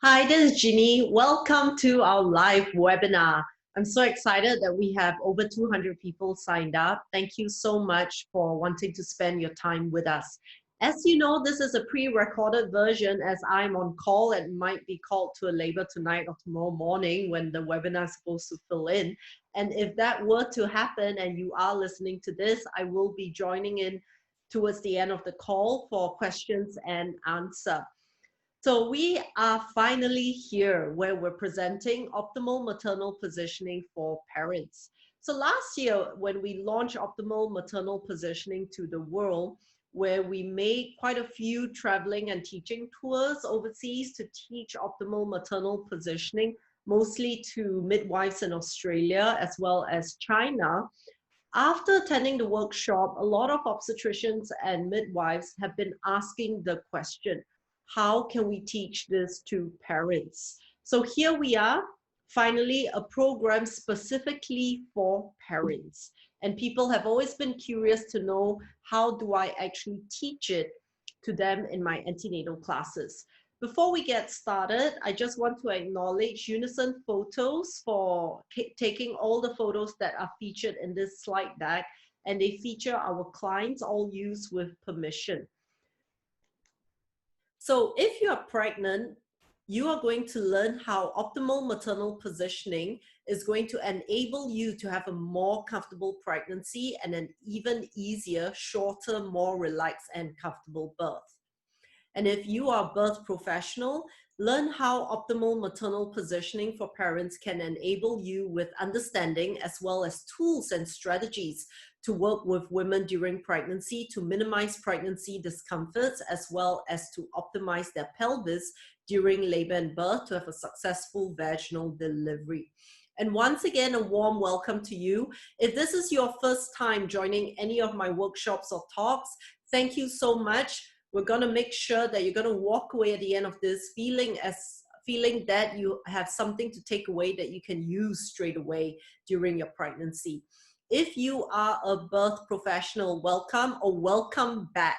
Hi, this is Ginny. Welcome to our live webinar. I'm so excited that we have over 200 people signed up. Thank you so much for wanting to spend your time with us. As you know, this is a pre-recorded version as I'm on call and might be called to a labor tonight or tomorrow morning when the webinar is supposed to fill in. And if that were to happen and you are listening to this, I will be joining in towards the end of the call for questions and answer. So we are finally here where we're presenting optimal maternal positioning for parents. So last year, when we launched optimal maternal positioning to the world, where we made quite a few traveling and teaching tours overseas to teach optimal maternal positioning, mostly to midwives in Australia as well as China. After attending the workshop, a lot of obstetricians and midwives have been asking the question, how can we teach this to parents? So here we are, finally, a program specifically for parents. And people have always been curious to know, how do I actually teach it to them in my antenatal classes? Before we get started, I just want to acknowledge Unison Photos for taking all the photos that are featured in this slide deck, and they feature our clients, all used with permission. So if you are pregnant, you are going to learn how optimal maternal positioning is going to enable you to have a more comfortable pregnancy and an even easier, shorter, more relaxed and comfortable birth. And if you are a birth professional, learn how optimal maternal positioning for parents can enable you with understanding as well as tools and strategies to work with women during pregnancy to minimize pregnancy discomforts as well as to optimize their pelvis during labor and birth to have a successful vaginal delivery. And once again, a warm welcome to you. If this is your first time joining any of my workshops or talks, thank you so much. We're going to make sure that you're going to walk away at the end of this feeling that you have something to take away that you can use straight away during your pregnancy. If you are a birth professional, welcome or welcome back.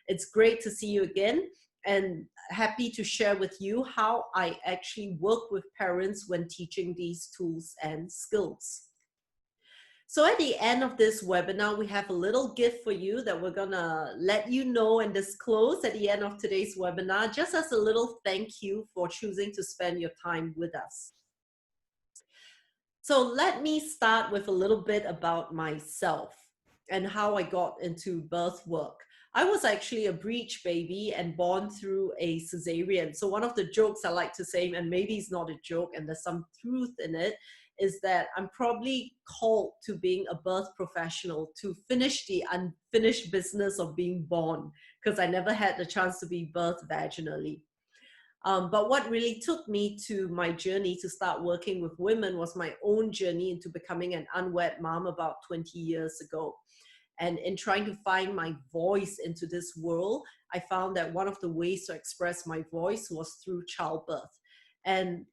It's great to see you again and happy to share with you how I actually work with parents when teaching these tools and skills. So at the end of this webinar, we have a little gift for you that we're gonna let you know and disclose at the end of today's webinar, just as a little thank you for choosing to spend your time with us. So let me start with a little bit about myself and how I got into birth work. I was actually a breech baby and born through a cesarean. So one of the jokes I like to say, and maybe it's not a joke and there's some truth in it, is that I'm probably called to being a birth professional to finish the unfinished business of being born, because I never had the chance to be birthed vaginally. But what really took me to my journey to start working with women was my own journey into becoming an unwed mom about 20 years ago. And in trying to find my voice into this world, I found that one of the ways to express my voice was through childbirth. And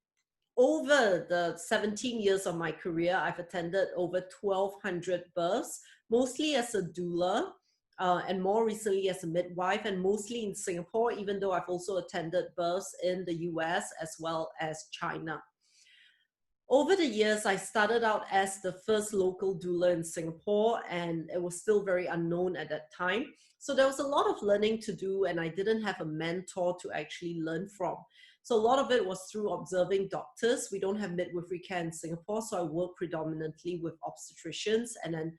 over the 17 years of my career, I've attended over 1,200 births, mostly as a doula, and more recently as a midwife, and mostly in Singapore, even though I've also attended births in the US as well as China. Over the years, I started out as the first local doula in Singapore, and it was still very unknown at that time. So there was a lot of learning to do, and I didn't have a mentor to actually learn from. So a lot of it was through observing doctors. We don't have midwifery care in Singapore, so I work predominantly with obstetricians, and then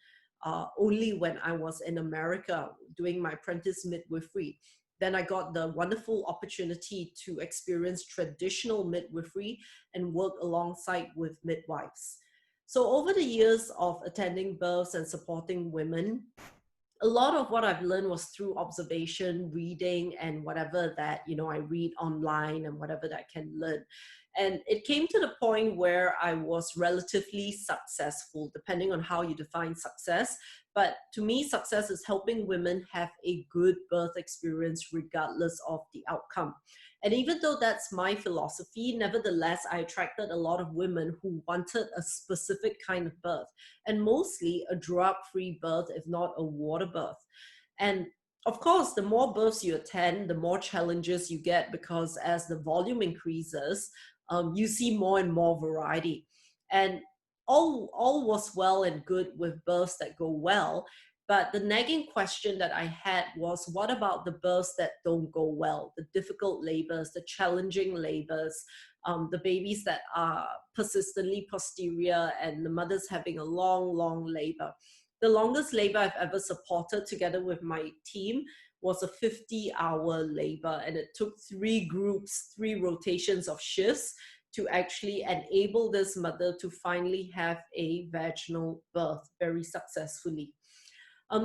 only when I was in America doing my apprentice midwifery. Then I got the wonderful opportunity to experience traditional midwifery and work alongside with midwives. So over the years of attending births and supporting women, a lot of what I've learned was through observation, reading, and whatever that, I read online and whatever that I can learn. And it came to the point where I was relatively successful, depending on how you define success. But to me, success is helping women have a good birth experience regardless of the outcome. And even though that's my philosophy, nevertheless, I attracted a lot of women who wanted a specific kind of birth, and mostly a drug-free birth, if not a water birth. And Of course, the more births you attend, the more challenges you get, because as the volume increases, you see more and more variety. And all was well and good with births that go well. But the nagging question that I had was, what about the births that don't go well? The difficult labors, the challenging labors, the babies that are persistently posterior, and the mother's having a long, long labor. The longest labor I've ever supported together with my team was a 50-hour labor, and it took 3 groups, 3 rotations of shifts to actually enable this mother to finally have a vaginal birth very successfully.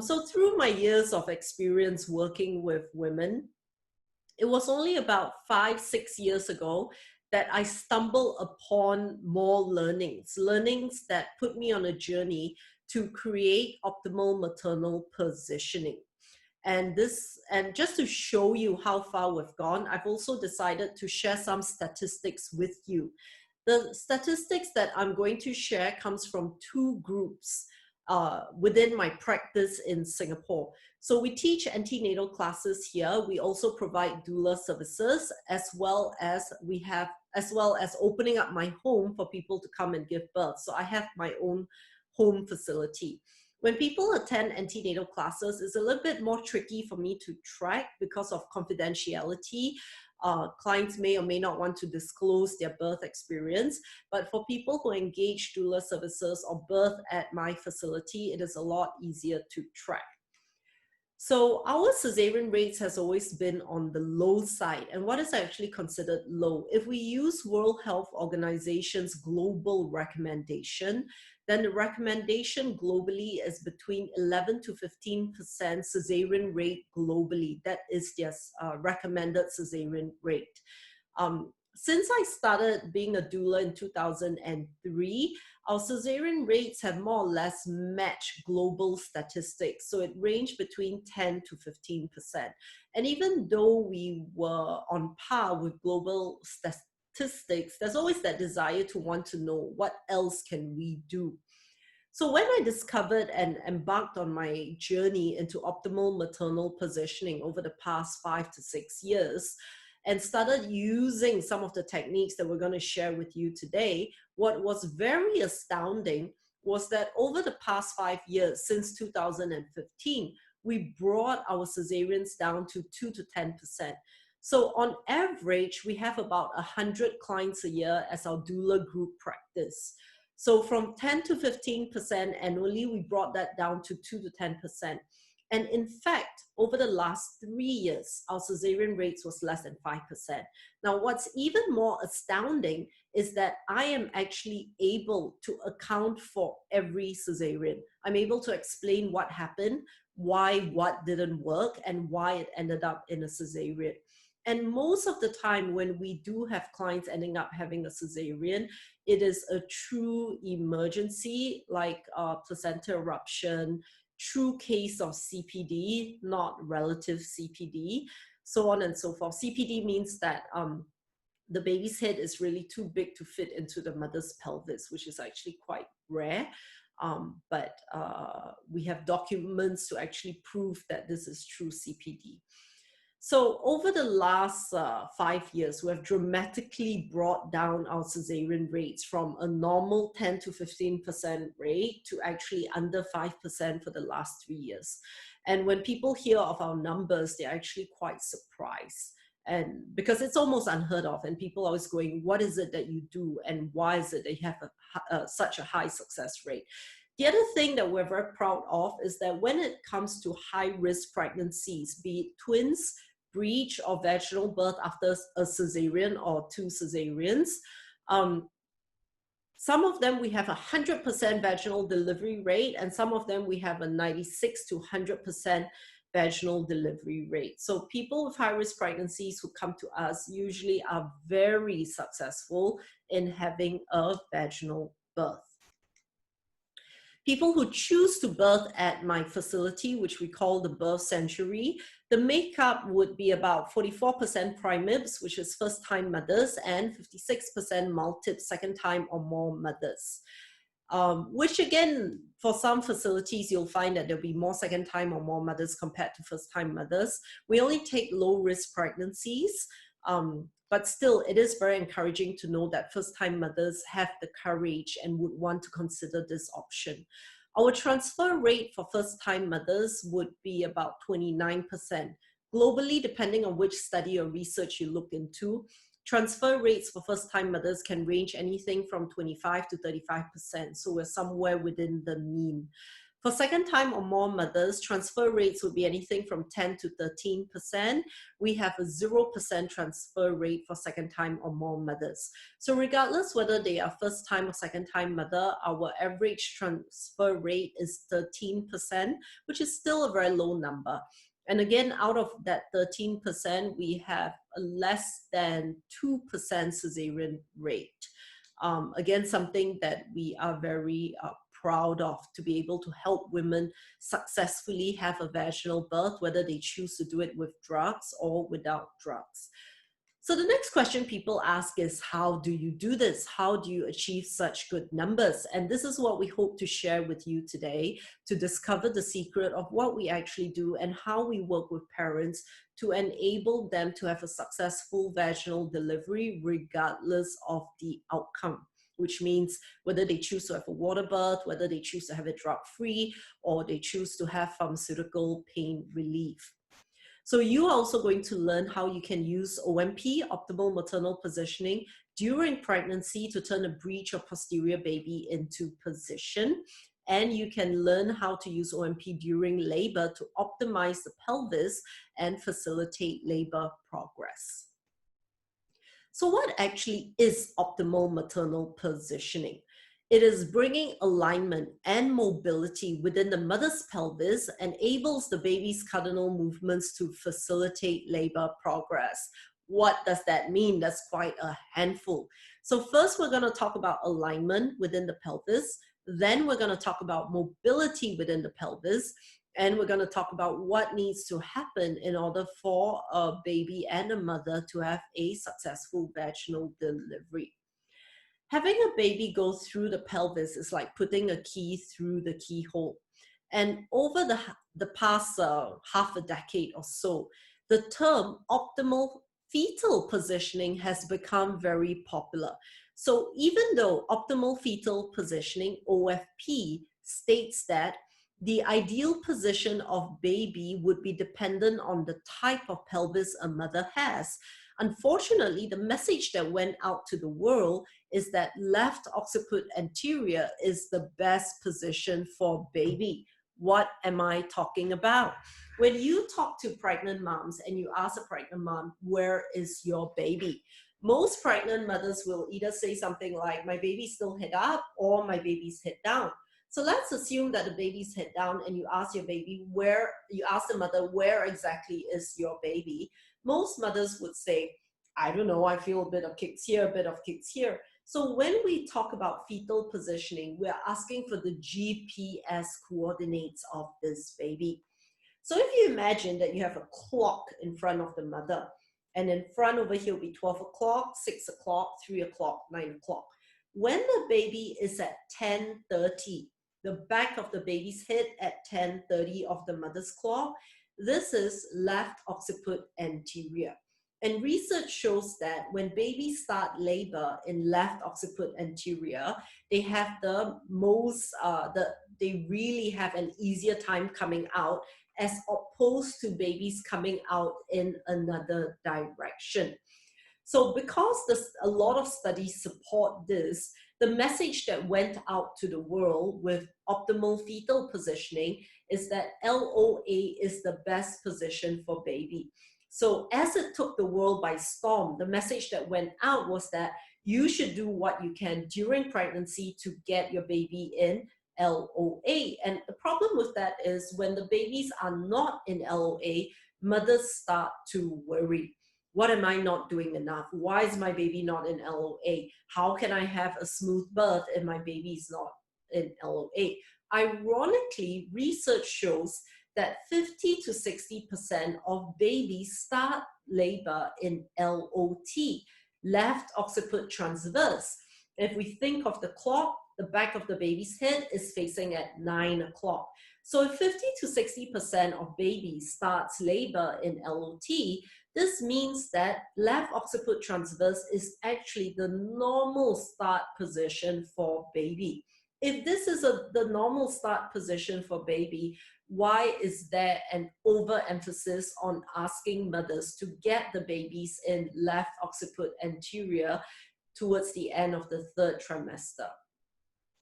So through my years of experience working with women, it was only about 5-6 years ago that I stumbled upon more learnings that put me on a journey to create optimal maternal positioning. And just to show you how far we've gone, I've also decided to share some statistics with you. The statistics that I'm going to share comes from 2 groups within my practice in Singapore. So we teach antenatal classes here. We also provide doula services, as well as opening up my home for people to come and give birth. So I have my own home facility. When people attend antenatal classes, it's a little bit more tricky for me to track because of confidentiality. Clients may or may not want to disclose their birth experience, but for people who engage doula services or birth at my facility, it is a lot easier to track. So our cesarean rates has always been on the low side. And what is actually considered low? If we use World Health Organization's global recommendation, then the recommendation globally is between 11 to 15% cesarean rate globally. That is their recommended cesarean rate. Since I started being a doula in 2003, our cesarean rates have more or less matched global statistics. So it ranged between 10 to 15%. And even though we were on par with global statistics, there's always that desire to want to know what else can we do. So when I discovered and embarked on my journey into optimal maternal positioning over the past 5 to 6 years, and started using some of the techniques that we're going to share with you today, what was very astounding was that over the past 5 years, since 2015, we brought our cesareans down to 2 to 10%. So on average, we have about 100 clients a year as our doula group practice. So from 10 to 15% annually, we brought that down to 2 to 10%. And in fact, over the last 3 years, our cesarean rates was less than 5%. Now, what's even more astounding is that I am actually able to account for every cesarean. I'm able to explain what happened, why what didn't work, and why it ended up in a cesarean. And most of the time when we do have clients ending up having a cesarean, it is a true emergency, like placenta eruption, true case of CPD, not relative CPD, so on and so forth. CPD means that the baby's head is really too big to fit into the mother's pelvis, which is actually quite rare. But we have documents to actually prove that this is true CPD. So over the last 5 years, we have dramatically brought down our cesarean rates from a normal 10 to 15% rate to actually under 5% for the last 3 years. And when people hear of our numbers, they're actually quite surprised. And because it's almost unheard of, and people are always going, what is it that you do? And why is it that you have such a high success rate? The other thing that we're very proud of is that when it comes to high-risk pregnancies, be it twins, breech, or vaginal birth after a cesarean or 2 cesareans, some of them we have 100% vaginal delivery rate, and some of them we have a 96 to 100% vaginal delivery rate. So people with high-risk pregnancies who come to us usually are very successful in having a vaginal birth. People who choose to birth at my facility, which we call the birth sanctuary, the makeup would be about 44% primibs, which is first-time mothers, and 56% multip, second-time or more mothers. which again, for some facilities, you'll find that there'll be more second-time or more mothers compared to first-time mothers. We only take low-risk pregnancies, but still, it is very encouraging to know that first-time mothers have the courage and would want to consider this option. Our transfer rate for first-time mothers would be about 29%. Globally, depending on which study or research you look into, transfer rates for first-time mothers can range anything from 25 to 35%. So we're somewhere within the mean. For second-time or more mothers, transfer rates would be anything from 10 to 13%. We have a 0% transfer rate for second-time or more mothers. So regardless whether they are first-time or second-time mother, our average transfer rate is 13%, which is still a very low number. And again, out of that 13%, we have a less than 2% cesarean rate. Again, something that we are very proud of, to be able to help women successfully have a vaginal birth, whether they choose to do it with drugs or without drugs. So the next question people ask is, how do you do this? How do you achieve such good numbers? And this is what we hope to share with you today, to discover the secret of what we actually do and how we work with parents to enable them to have a successful vaginal delivery regardless of the outcome, which means whether they choose to have a water birth, whether they choose to have it drug-free, or they choose to have pharmaceutical pain relief. So you are also going to learn how you can use OMP, Optimal Maternal Positioning, during pregnancy to turn a breech or posterior baby into position. And you can learn how to use OMP during labor to optimize the pelvis and facilitate labor progress. So what actually is optimal maternal positioning? It is bringing alignment and mobility within the mother's pelvis, enables the baby's cardinal movements to facilitate labor progress. What does that mean? That's quite a handful. So first, we're going to talk about alignment within the pelvis. Then we're going to talk about mobility within the pelvis. And we're going to talk about what needs to happen in order for a baby and a mother to have a successful vaginal delivery. Having a baby go through the pelvis is like putting a key through the keyhole. And over the past half a decade or so, the term optimal fetal positioning has become very popular. So even though optimal fetal positioning, OFP, states that the ideal position of baby would be dependent on the type of pelvis a mother has, unfortunately, the message that went out to the world is that left occiput anterior is the best position for baby. What am I talking about? When you talk to pregnant moms and you ask a pregnant mom, where is your baby? Most pregnant mothers will either say something like, my baby's still head up, or my baby's head down. So let's assume that the baby's head down and you ask your baby you ask the mother, where exactly is your baby? Most mothers would say, I don't know, I feel a bit of kicks here, a bit of kicks here. So when we talk about fetal positioning, we're asking for the GPS coordinates of this baby. So if you imagine that you have a clock in front of the mother, and in front over here will be 12 o'clock, 6 o'clock, 3 o'clock, 9 o'clock. When the baby is at 10:30, the back of the baby's head at 10:30 of the mother's clock, this is left occiput anterior. And research shows that when babies start labor in left occiput anterior, they have the most, they really have an easier time coming out, as opposed to babies coming out in another direction. So because a lot of studies support this, the message that went out to the world with optimal fetal positioning is that LOA is the best position for baby. So as it took the world by storm, the message that went out was that you should do what you can during pregnancy to get your baby in LOA. And the problem with that is when the babies are not in LOA, mothers start to worry. What am I not doing enough? Why is my baby not in LOA? How can I have a smooth birth if my baby is not in LOA? Ironically, research shows that 50 to 60% of babies start labor in LOT, left occiput transverse. If we think of the clock, the back of the baby's head is facing at 9 o'clock. So if 50 to 60% of babies starts labor in LOT, this means that left occiput transverse is actually the normal start position for baby. If this is the normal start position for baby, why is there an overemphasis on asking mothers to get the babies in left occiput anterior towards the end of the third trimester?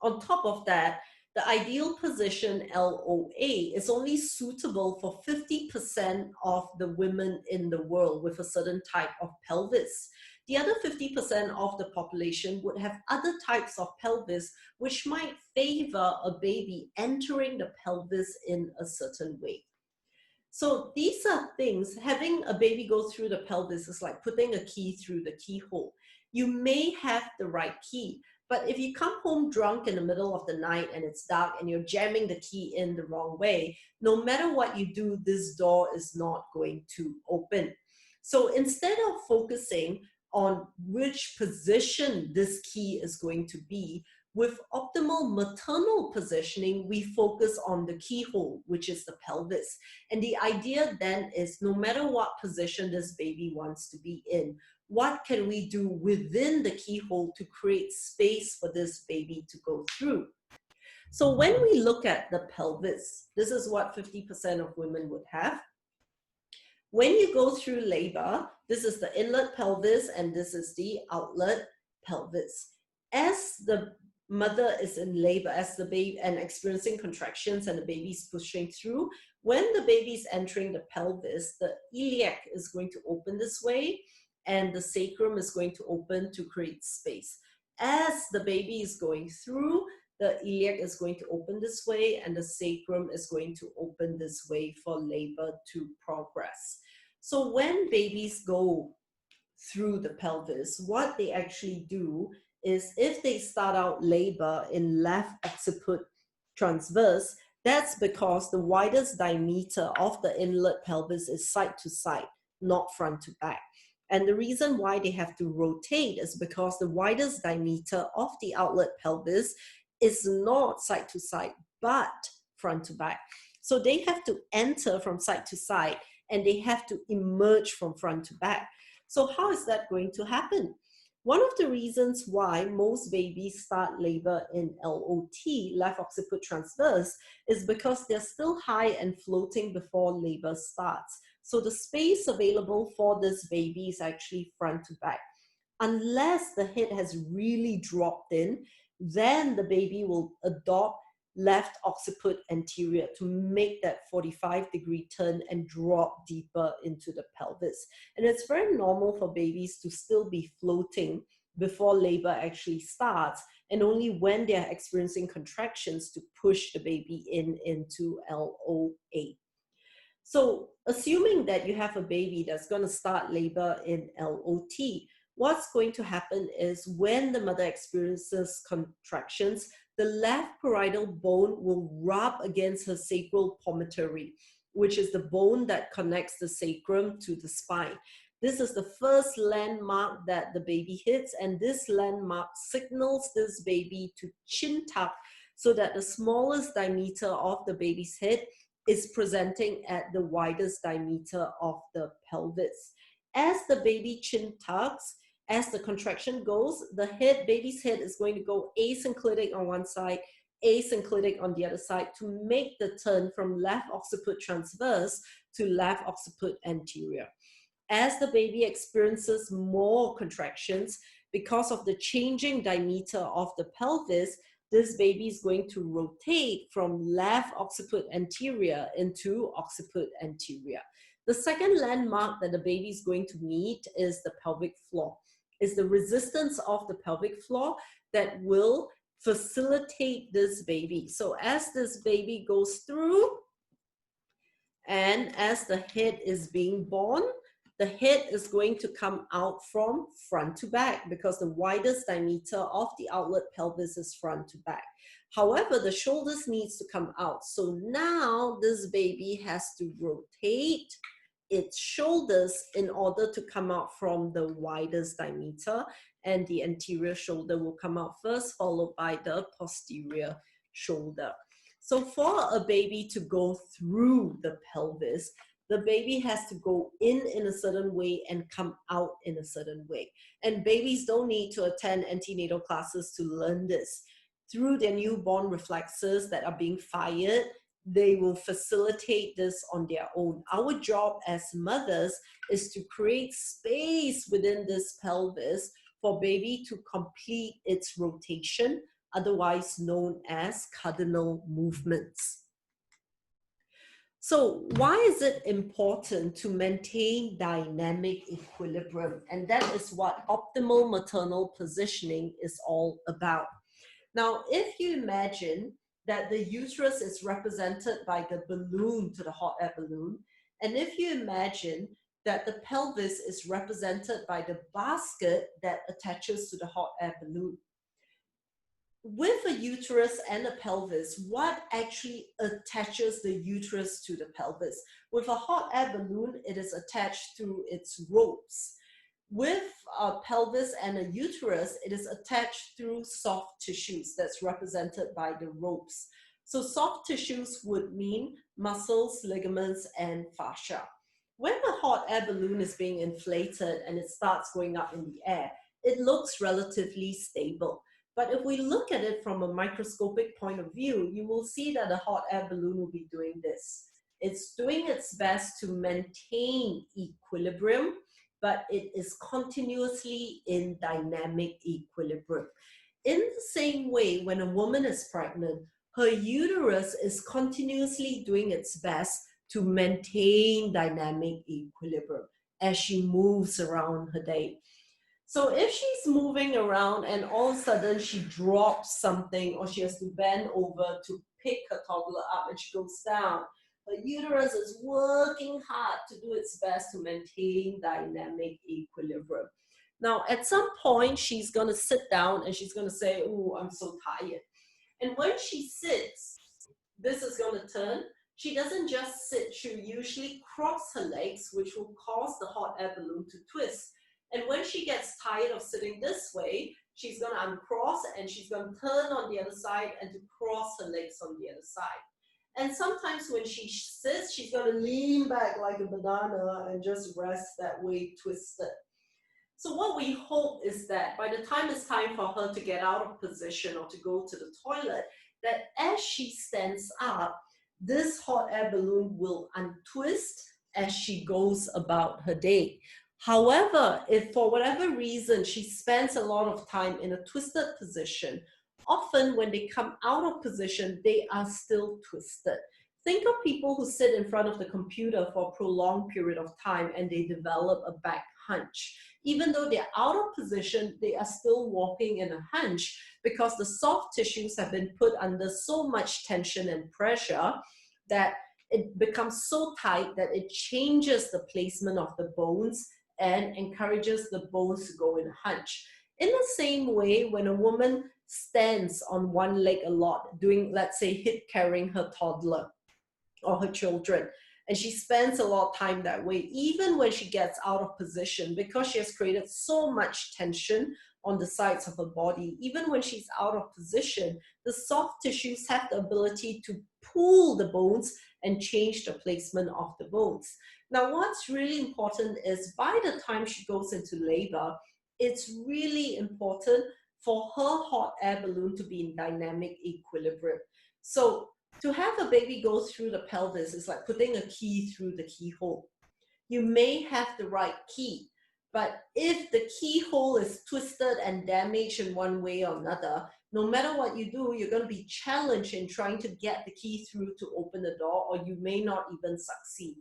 On top of that, the ideal position LOA is only suitable for 50% of the women in the world with a certain type of pelvis. The other 50% of the population would have other types of pelvis which might favor a baby entering the pelvis in a certain way. So these are things, having a baby go through the pelvis is like putting a key through the keyhole. You may have the right key, but if you come home drunk in the middle of the night and it's dark and you're jamming the key in the wrong way, no matter what you do, this door is not going to open. So instead of focusing on which position this key is going to be, with optimal maternal positioning, we focus on the keyhole, which is the pelvis. And the idea then is no matter what position this baby wants to be in, what can we do within the keyhole to create space for this baby to go through? So when we look at the pelvis, this is what 50% of women would have. When you go through labor, this is the inlet pelvis and this is the outlet pelvis. As the mother is in labor, as the baby and experiencing contractions and the baby's pushing through, when the baby's entering the pelvis, the iliac is going to open this way and the sacrum is going to open to create space. As the baby is going through, the iliac is going to open this way and the sacrum is going to open this way for labor to progress. So when babies go through the pelvis, what they actually do is if they start out labor in left occiput transverse, that's because the widest diameter of the inlet pelvis is side to side, not front to back. And the reason why they have to rotate is because the widest diameter of the outlet pelvis is not side to side, but front to back. So they have to enter from side to side and they have to emerge from front to back. So how is that going to happen? One of the reasons why most babies start labor in LOT, left occiput transverse, is because they're still high and floating before labor starts. So the space available for this baby is actually front to back. Unless the head has really dropped in, then the baby will adopt left occiput anterior to make that 45-degree turn and drop deeper into the pelvis. And it's very normal for babies to still be floating before labor actually starts, and only when they're experiencing contractions to push the baby into LOA. So assuming that you have a baby that's going to start labor in LOT, what's going to happen is when the mother experiences contractions, the left parietal bone will rub against her sacral pometary, which is the bone that connects the sacrum to the spine. This is the first landmark that the baby hits, and this landmark signals this baby to chin tuck so that the smallest diameter of the baby's head is presenting at the widest diameter of the pelvis. As the baby chin tucks, as the contraction goes, the baby's head is going to go asynclitic on one side, asynclitic on the other side to make the turn from left occiput transverse to left occiput anterior. As the baby experiences more contractions, because of the changing diameter of the pelvis, this baby is going to rotate from left occiput anterior into occiput anterior. The second landmark that the baby is going to meet is the pelvic floor. Is the resistance of the pelvic floor that will facilitate this baby. So as this baby goes through and as the head is being born, the head is going to come out from front to back because the widest diameter of the outlet pelvis is front to back. However, the shoulders needs to come out. So now this baby has to rotate its shoulders in order to come out from the widest diameter, and the anterior shoulder will come out first, followed by the posterior shoulder. So for a baby to go through the pelvis, the baby has to go in a certain way and come out in a certain way. And babies don't need to attend antenatal classes to learn this. Through their newborn reflexes that are being fired, they will facilitate this on their own. Our job as mothers is to create space within this pelvis for baby to complete its rotation, otherwise known as cardinal movements. So why is it important to maintain dynamic equilibrium? And that is what optimal maternal positioning is all about. Now, if you imagine that the uterus is represented by the balloon to the hot air balloon, and if you imagine that the pelvis is represented by the basket that attaches to the hot air balloon, with a uterus and a pelvis, what actually attaches the uterus to the pelvis? With a hot air balloon, it is attached through its ropes. With a pelvis and a uterus, it is attached through soft tissues that's represented by the ropes. So soft tissues would mean muscles, ligaments, and fascia. When the hot air balloon is being inflated and it starts going up in the air, it looks relatively stable. But if we look at it from a microscopic point of view, you will see that a hot air balloon will be doing this. It's doing its best to maintain equilibrium, but it is continuously in dynamic equilibrium. In the same way, when a woman is pregnant, her uterus is continuously doing its best to maintain dynamic equilibrium as she moves around her day. So if she's moving around and all of a sudden she drops something, or she has to bend over to pick her toddler up and she goes down, her uterus is working hard to do its best to maintain dynamic equilibrium. Now, at some point, she's going to sit down and she's going to say, "Oh, I'm so tired." And when she sits, this is going to turn. She doesn't just sit. She'll usually cross her legs, which will cause the hot air balloon to twist. And when she gets tired of sitting this way, she's going to uncross and she's going to turn on the other side and to cross her legs on the other side. And sometimes when she sits, she's going to lean back like a banana and just rest that way twisted. So what we hope is that by the time it's time for her to get out of position or to go to the toilet, that as she stands up, this hot air balloon will untwist as she goes about her day. However, if for whatever reason she spends a lot of time in a twisted position, often when they come out of position, they are still twisted. Think of people who sit in front of the computer for a prolonged period of time and they develop a back hunch. Even though they're out of position, they are still walking in a hunch because the soft tissues have been put under so much tension and pressure that it becomes so tight that it changes the placement of the bones and encourages the bones to go in a hunch. In the same way, when a woman stands on one leg a lot, doing, let's say, hit carrying her toddler or her children, and she spends a lot of time that way, even when she gets out of position, because she has created so much tension on the sides of her body, even when she's out of position, the soft tissues have the ability to pull the bones and change the placement of the bones. Now, what's really important is by the time she goes into labor, it's really important for her hot air balloon to be in dynamic equilibrium. So to have a baby go through the pelvis is like putting a key through the keyhole. You may have the right key, but if the keyhole is twisted and damaged in one way or another, no matter what you do, you're going to be challenged in trying to get the key through to open the door, or you may not even succeed.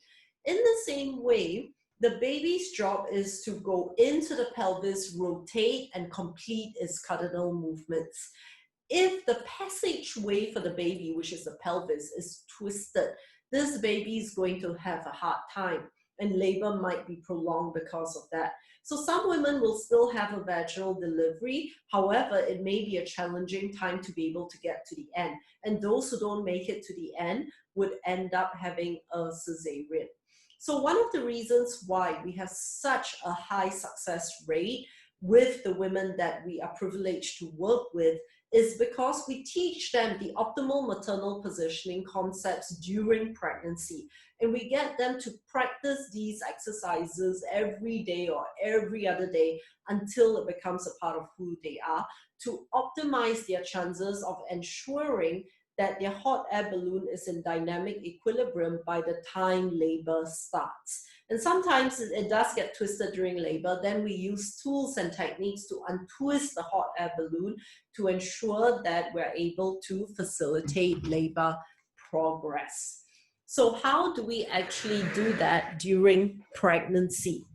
In the same way, the baby's job is to go into the pelvis, rotate, and complete its cardinal movements. If the passageway for the baby, which is the pelvis, is twisted, this baby is going to have a hard time, and labor might be prolonged because of that. So some women will still have a vaginal delivery. However, it may be a challenging time to be able to get to the end. And those who don't make it to the end would end up having a cesarean. So one of the reasons why we have such a high success rate with the women that we are privileged to work with is because we teach them the optimal maternal positioning concepts during pregnancy. And we get them to practice these exercises every day or every other day until it becomes a part of who they are, to optimize their chances of ensuring that their hot air balloon is in dynamic equilibrium by the time labor starts. And sometimes it does get twisted during labor. Then we use tools and techniques to untwist the hot air balloon to ensure that we're able to facilitate labor progress. So how do we actually do that during pregnancy?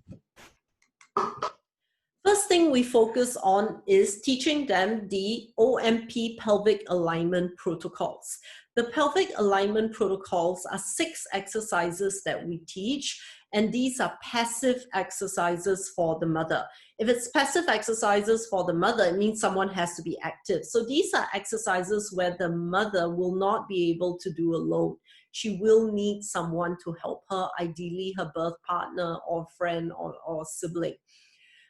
First thing we focus on is teaching them the OMP pelvic alignment protocols. The pelvic alignment protocols are 6 exercises that we teach, and these are passive exercises for the mother. If it's passive exercises for the mother, it means someone has to be active. So these are exercises where the mother will not be able to do alone. She will need someone to help her, ideally her birth partner or friend or sibling.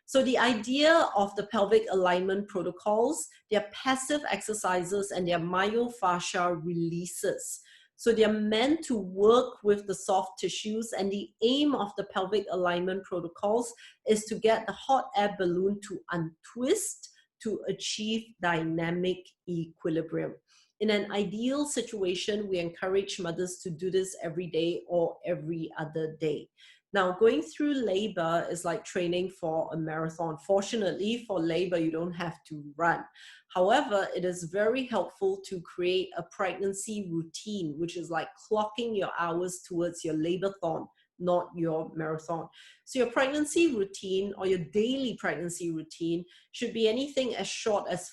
So the idea of the pelvic alignment protocols, they're passive exercises and they're myofascial releases. So they're meant to work with the soft tissues, and the aim of the pelvic alignment protocols is to get the hot air balloon to untwist to achieve dynamic equilibrium. In an ideal situation, we encourage mothers to do this every day or every other day. Now, going through labor is like training for a marathon. Fortunately, for labor, you don't have to run. However, it is very helpful to create a pregnancy routine, which is like clocking your hours towards your labor-thon, not your marathon. So your pregnancy routine or your daily pregnancy routine should be anything as short as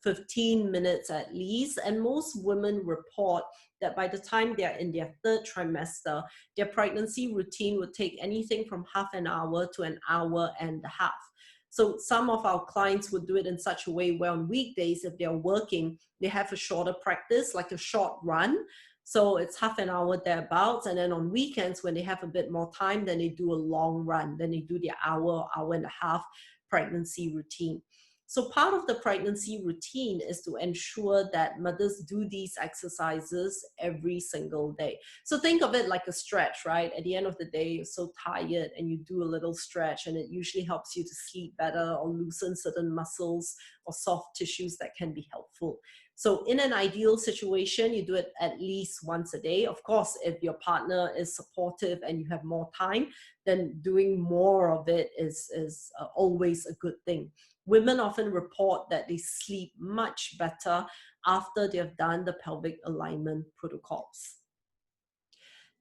15 minutes at least. And most women report that by the time they're in their 3rd trimester, their pregnancy routine would take anything from half an hour to an hour and a half. So some of our clients would do it in such a way where on weekdays, if they're working, they have a shorter practice, like a short run. So it's half an hour thereabouts. And then on weekends, when they have a bit more time, then they do a long run. Then they do their hour and a half pregnancy routine. So part of the pregnancy routine is to ensure that mothers do these exercises every single day. So think of it like a stretch, right? At the end of the day, you're so tired and you do a little stretch, and it usually helps you to sleep better or loosen certain muscles or soft tissues that can be helpful. So in an ideal situation, you do it at least once a day. Of course, if your partner is supportive and you have more time, then doing more of it is always a good thing. Women often report that they sleep much better after they've done the pelvic alignment protocols.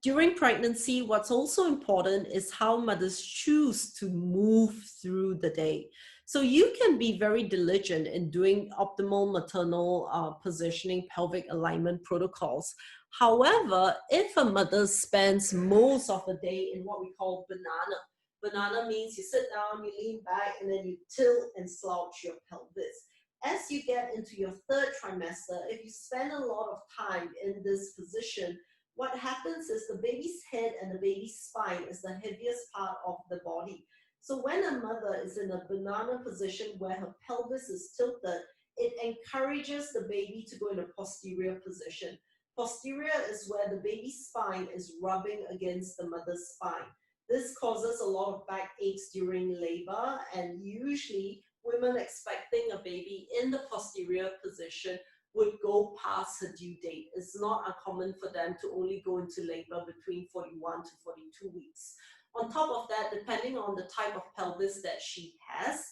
During pregnancy, what's also important is how mothers choose to move through the day. So you can be very diligent in doing optimal maternal positioning pelvic alignment protocols. However, if a mother spends most of the day in what we call banana means you sit down, you lean back, and then you tilt and slouch your pelvis. As you get into your 3rd trimester, if you spend a lot of time in this position, what happens is the baby's head and the baby's spine is the heaviest part of the body. So when a mother is in a banana position where her pelvis is tilted, it encourages the baby to go in a posterior position. Posterior is where the baby's spine is rubbing against the mother's spine. This causes a lot of back aches during labor, and usually women expecting a baby in the posterior position would go past her due date. It's not uncommon for them to only go into labor between 41 to 42 weeks. On top of that, depending on the type of pelvis that she has,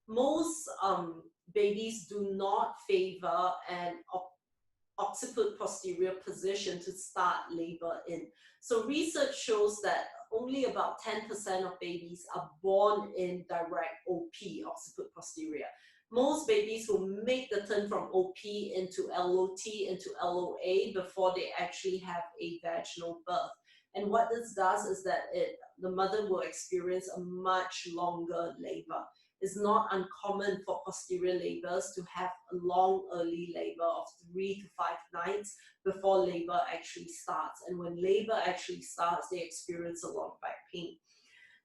most babies do not favor an occiput posterior position to start labor in. So research shows that only about 10% of babies are born in direct OP, occiput posterior. Most babies will make the turn from OP into LOT, into LOA before they actually have a vaginal birth. And what this does is that the mother will experience a much longer labor. it's not uncommon for posterior labors to have a long early labor of 3 to 5 nights before labor actually starts. And when labor actually starts, they experience a lot of back pain.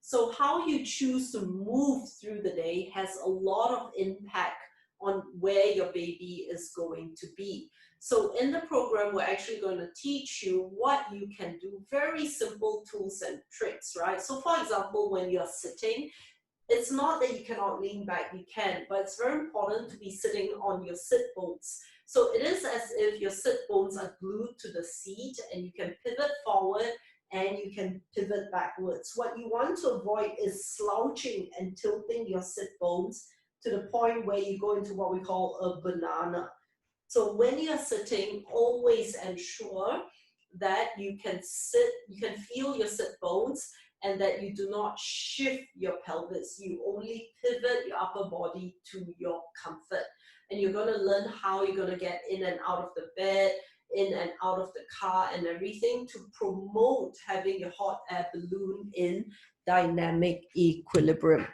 So how you choose to move through the day has a lot of impact on where your baby is going to be. So in the program, we're actually going to teach you what you can do, very simple tools and tricks, right? So for example, when you're sitting, it's not that you cannot lean back, you can, but it's very important to be sitting on your sit bones. So it is as if your sit bones are glued to the seat, and you can pivot forward and you can pivot backwards. What you want to avoid is slouching and tilting your sit bones to the point where you go into what we call a banana. So when you're sitting, always ensure that you can sit, you can feel your sit bones, and that you do not shift your pelvis. You only pivot your upper body to your comfort. And you're going to learn how you're going to get in and out of the bed, in and out of the car and everything, to promote having your hot air balloon in dynamic equilibrium.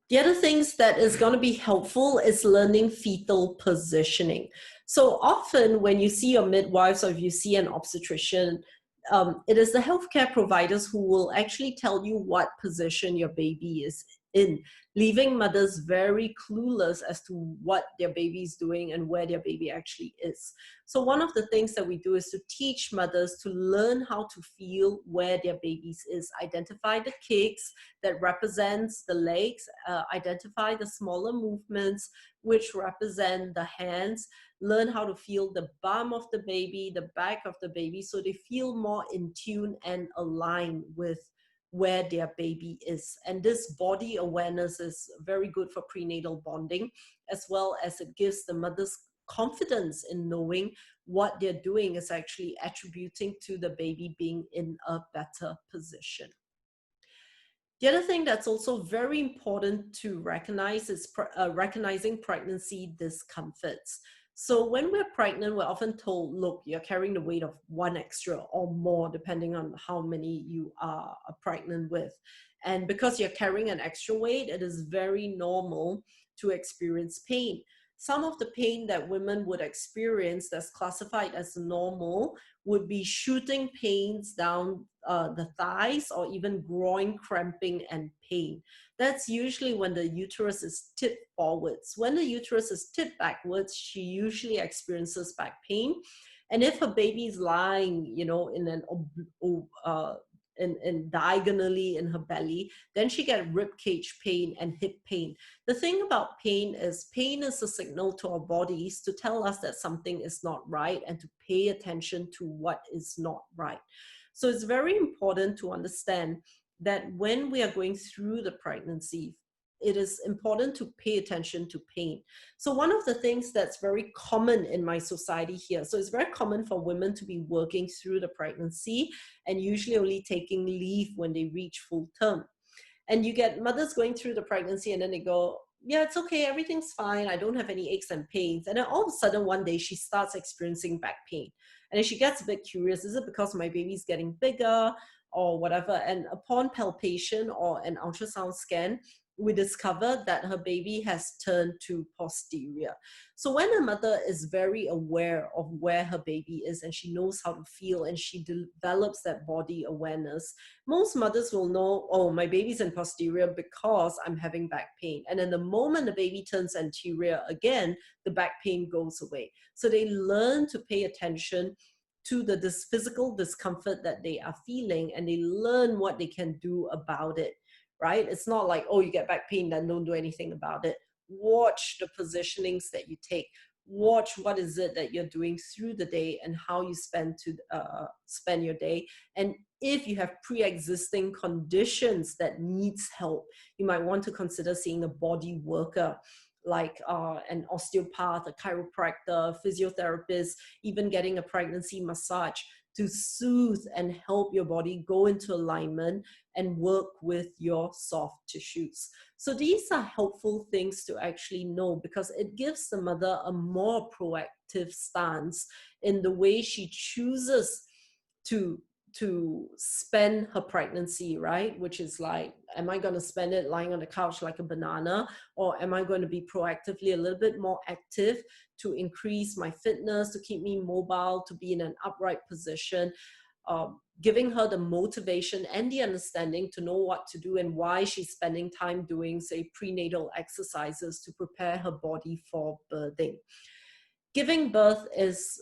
The other things that is going to be helpful is learning fetal positioning. So often when you see your midwives or if you see an obstetrician, it is the healthcare providers who will actually tell you what position your baby is in, leaving mothers very clueless as to what their baby is doing and where their baby actually is. So one of the things that we do is to teach mothers to learn how to feel where their babies is, identify the kicks that represents the legs, identify the smaller movements which represent the hands, learn how to feel the bum of the baby, the back of the baby, so they feel more in tune and aligned with where their baby is. And this body awareness is very good for prenatal bonding, as well as it gives the mothers confidence in knowing what they're doing is actually attributing to the baby being in a better position. The other thing that's also very important to recognize is recognizing pregnancy discomforts. So when we're pregnant, we're often told, look, you're carrying the weight of 1 extra or more, depending on how many you are pregnant with. And because you're carrying an extra weight, it is very normal to experience pain. Some of the pain that women would experience that's classified as normal would be shooting pains down the thighs, or even groin cramping and pain. That's usually when the uterus is tipped forwards. When the uterus is tipped backwards, she usually experiences back pain. And if her baby is lying, you know, in an in diagonally in her belly, then she get rib cage pain and hip pain. The thing about pain is a signal to our bodies to tell us that something is not right and to pay attention to what is not right. So it's very important to understand that when we are going through the pregnancy, it is important to pay attention to pain. So one of the things that's very common in my society here, so it's very common for women to be working through the pregnancy and usually only taking leave when they reach full term. And you get mothers going through the pregnancy and then they go, yeah, it's okay, everything's fine, I don't have any aches and pains. And then all of a sudden one day she starts experiencing back pain. And then she gets a bit curious, is it because my baby's getting bigger or whatever? And upon palpation or an ultrasound scan, we discovered that her baby has turned to posterior. So when a mother is very aware of where her baby is and she knows how to feel and she develops that body awareness, most mothers will know, oh, my baby's in posterior because I'm having back pain. And then the moment the baby turns anterior again, the back pain goes away. So they learn to pay attention to the physical discomfort that they are feeling, and they learn what they can do about it. Right? It's not like, oh, you get back pain, then don't do anything about it. Watch the positionings that you take. Watch what is it that you're doing through the day and how you spend your day. And if you have pre-existing conditions that needs help, you might want to consider seeing a body worker, like an osteopath, a chiropractor, physiotherapist, even getting a pregnancy massage to soothe and help your body go into alignment and work with your soft tissues. So these are helpful things to actually know, because it gives the mother a more proactive stance in the way she chooses to to spend her pregnancy, right? Which is like, am I going to spend it lying on the couch like a banana, or am I going to be proactively a little bit more active to increase my fitness, to keep me mobile, to be in an upright position, giving her the motivation and the understanding to know what to do and why she's spending time doing, say, prenatal exercises to prepare her body for birthing. Giving birth is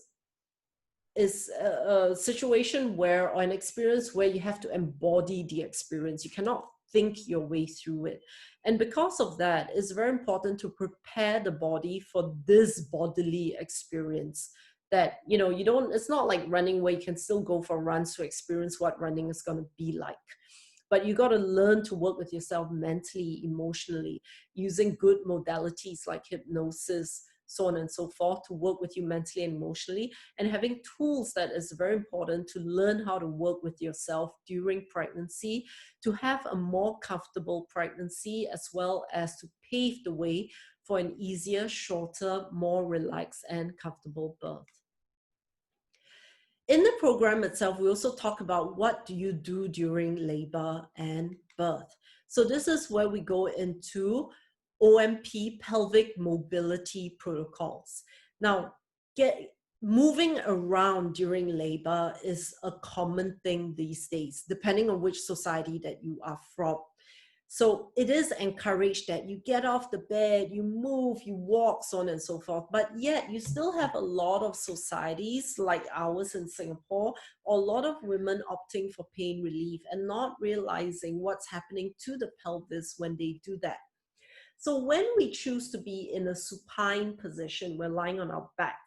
a situation where, or an experience where you have to embody the experience. You cannot think your way through it. And because of that, it's very important to prepare the body for this bodily experience. That, you know, it's not like running where you can still go for runs to experience what running is going to be like. But you got to learn to work with yourself mentally, emotionally, using good modalities like hypnosis, so on and so forth, to work with you mentally and emotionally, and having tools that is very important to learn how to work with yourself during pregnancy, to have a more comfortable pregnancy, as well as to pave the way for an easier, shorter, more relaxed and comfortable birth. In the program itself, we also talk about what do you do during labor and birth. So this is where we go into OMP, pelvic mobility protocols. Now, moving around during labor is a common thing these days, depending on which society that you are from. So it is encouraged that you get off the bed, you move, you walk, so on and so forth. But yet you still have a lot of societies like ours in Singapore, or a lot of women opting for pain relief and not realizing what's happening to the pelvis when they do that. So when we choose to be in a supine position, we're lying on our back,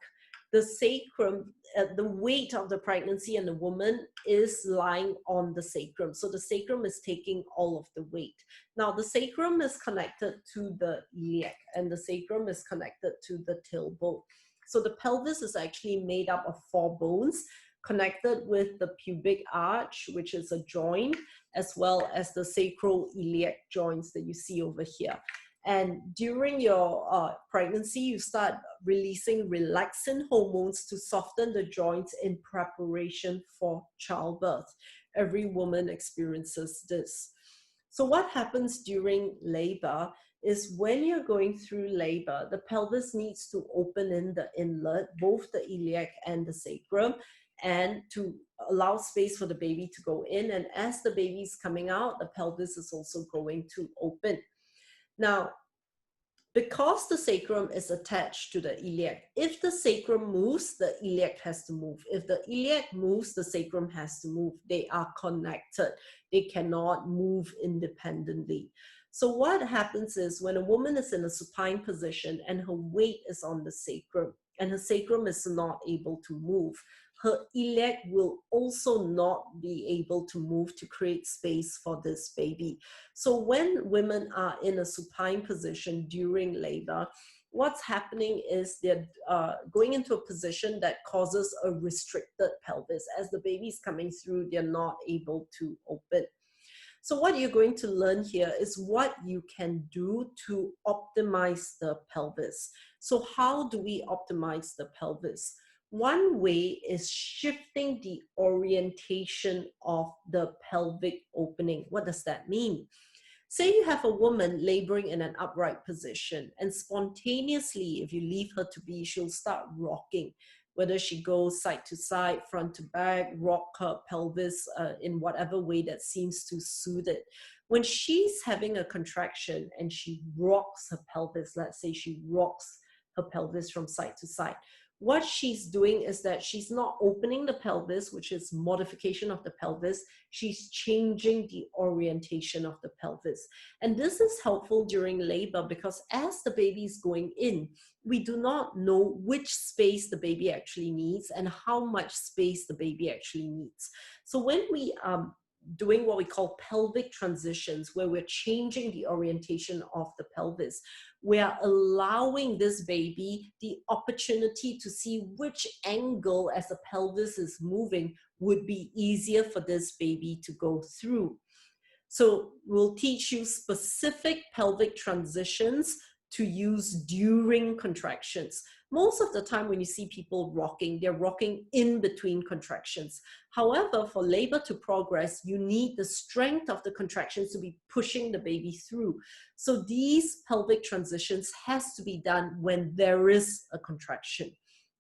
the sacrum, the weight of the pregnancy and the woman is lying on the sacrum. So the sacrum is taking all of the weight. Now the sacrum is connected to the iliac and the sacrum is connected to the tailbone. So the pelvis is actually made up of 4 bones connected with the pubic arch, which is a joint, as well as the sacroiliac joints that you see over here. And during your pregnancy, you start releasing relaxin hormones to soften the joints in preparation for childbirth. Every woman experiences this. So what happens during labor is when you're going through labor, the pelvis needs to open in the inlet, both the iliac and the sacrum, and to allow space for the baby to go in. And as the baby is coming out, the pelvis is also going to open. Now, because the sacrum is attached to the iliac, if the sacrum moves, the iliac has to move. If the iliac moves, the sacrum has to move. They are connected. They cannot move independently. So what happens is when a woman is in a supine position and her weight is on the sacrum and her sacrum is not able to move, her iliac will also not be able to move to create space for this baby. So when women are in a supine position during labor, what's happening is they're going into a position that causes a restricted pelvis. As the baby's coming through, they're not able to open. So what you're going to learn here is what you can do to optimize the pelvis. So how do we optimize the pelvis? One way is shifting the orientation of the pelvic opening. What does that mean? Say you have a woman laboring in an upright position, and spontaneously, if you leave her to be, she'll start rocking. Whether she goes side to side, front to back, rock her pelvis in whatever way that seems to soothe it. When she's having a contraction and she rocks her pelvis, let's say she rocks her pelvis from side to side, what she's doing is that she's not opening the pelvis, which is modification of the pelvis. She's changing the orientation of the pelvis. And this is helpful during labor because as the baby is going in, we do not know which space the baby actually needs and how much space the baby actually needs. So when we doing what we call pelvic transitions, where we're changing the orientation of the pelvis, we are allowing this baby the opportunity to see which angle as the pelvis is moving would be easier for this baby to go through. So we'll teach you specific pelvic transitions to use during contractions. Most of the time when you see people rocking, they're rocking in between contractions. However, for labor to progress, you need the strength of the contractions to be pushing the baby through. So these pelvic transitions has to be done when there is a contraction.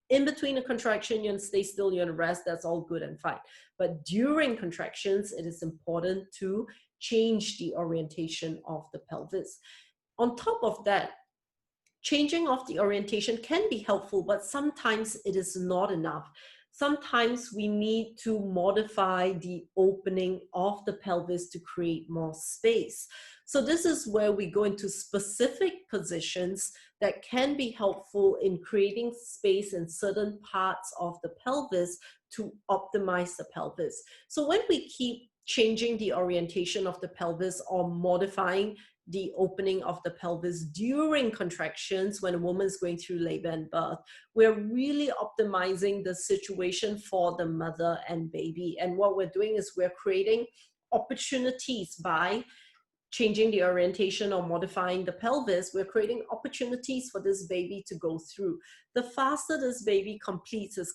In between a contraction, you want to stay still, you want to rest, that's all good and fine. But during contractions, it is important to change the orientation of the pelvis. On top of that, changing of the orientation can be helpful, but sometimes it is not enough. Sometimes we need to modify the opening of the pelvis to create more space. So this is where we go into specific positions that can be helpful in creating space in certain parts of the pelvis to optimize the pelvis. So when we keep changing the orientation of the pelvis or modifying the opening of the pelvis during contractions when a woman is going through labor and birth, we're really optimizing the situation for the mother and baby. And what we're doing is we're creating opportunities by changing the orientation or modifying the pelvis. We're creating opportunities for this baby to go through. The faster this baby completes his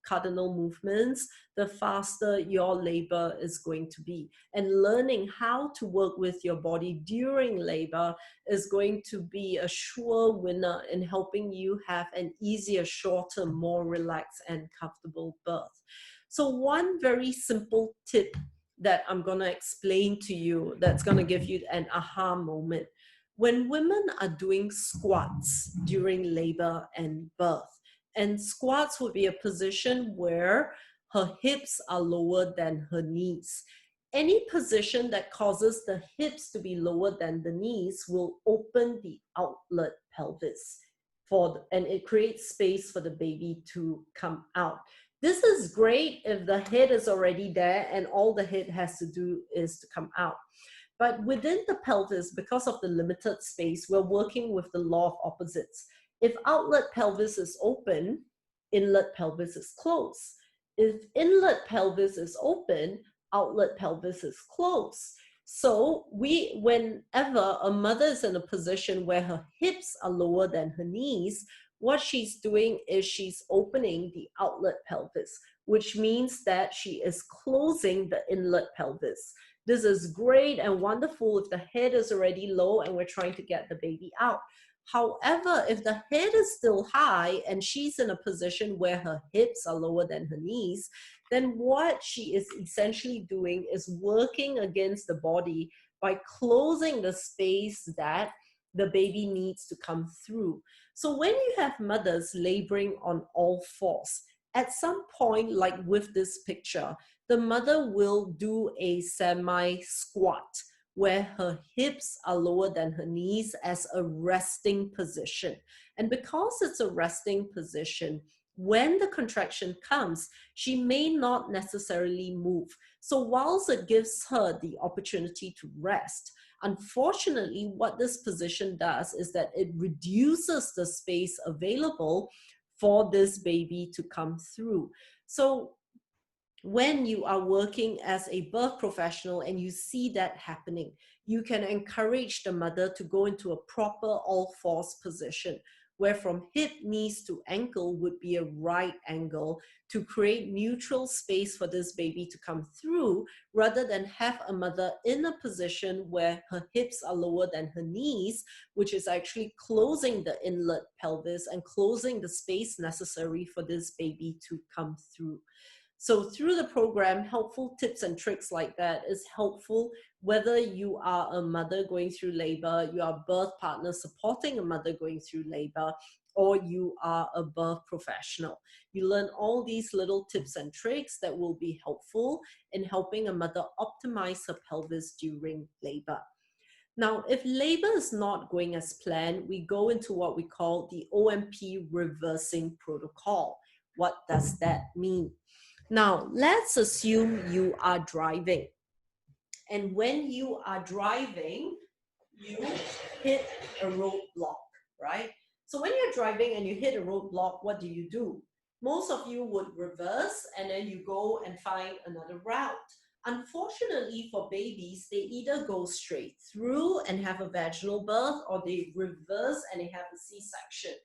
cardinal movements, the faster your labor is going to be. And learning how to work with your body during labor is going to be a sure winner in helping you have an easier, shorter, more relaxed and comfortable birth. So one very simple tip that I'm going to explain to you that's going to give you an aha moment. When women are doing squats during labor and birth, and squats would be a position where her hips are lower than her knees. Any position that causes the hips to be lower than the knees will open the outlet pelvis and it creates space for the baby to come out. This is great if the head is already there and all the head has to do is to come out. But within the pelvis, because of the limited space, we're working with the law of opposites. If outlet pelvis is open, inlet pelvis is closed. If inlet pelvis is open, outlet pelvis is closed. So whenever a mother is in a position where her hips are lower than her knees, what she's doing is she's opening the outlet pelvis, which means that she is closing the inlet pelvis. This is great and wonderful if the head is already low and we're trying to get the baby out. However, if the head is still high and she's in a position where her hips are lower than her knees, then what she is essentially doing is working against the body by closing the space that the baby needs to come through. So when you have mothers laboring on all fours, at some point, like with this picture, the mother will do a semi-squat where her hips are lower than her knees as a resting position. And because it's a resting position, when the contraction comes, she may not necessarily move. So whilst it gives her the opportunity to rest, unfortunately, what this position does is that it reduces the space available for this baby to come through. So when you are working as a birth professional and you see that happening, you can encourage the mother to go into a proper all fours position, where from hip, knees to ankle would be a right angle to create neutral space for this baby to come through, rather than have a mother in a position where her hips are lower than her knees, which is actually closing the inlet pelvis and closing the space necessary for this baby to come through. So through the program, helpful tips and tricks like that is helpful whether you are a mother going through labor, you are a birth partner supporting a mother going through labor, or you are a birth professional. You learn all these little tips and tricks that will be helpful in helping a mother optimize her pelvis during labor. Now, if labor is not going as planned, we go into what we call the OMP reversing protocol. What does that mean? Now, let's assume you are driving. And when you are driving, you hit a roadblock, right? So when you're driving and you hit a roadblock, what do? Most of you would reverse and then you go and find another route. Unfortunately for babies, they either go straight through and have a vaginal birth, or they reverse and they have a C-section.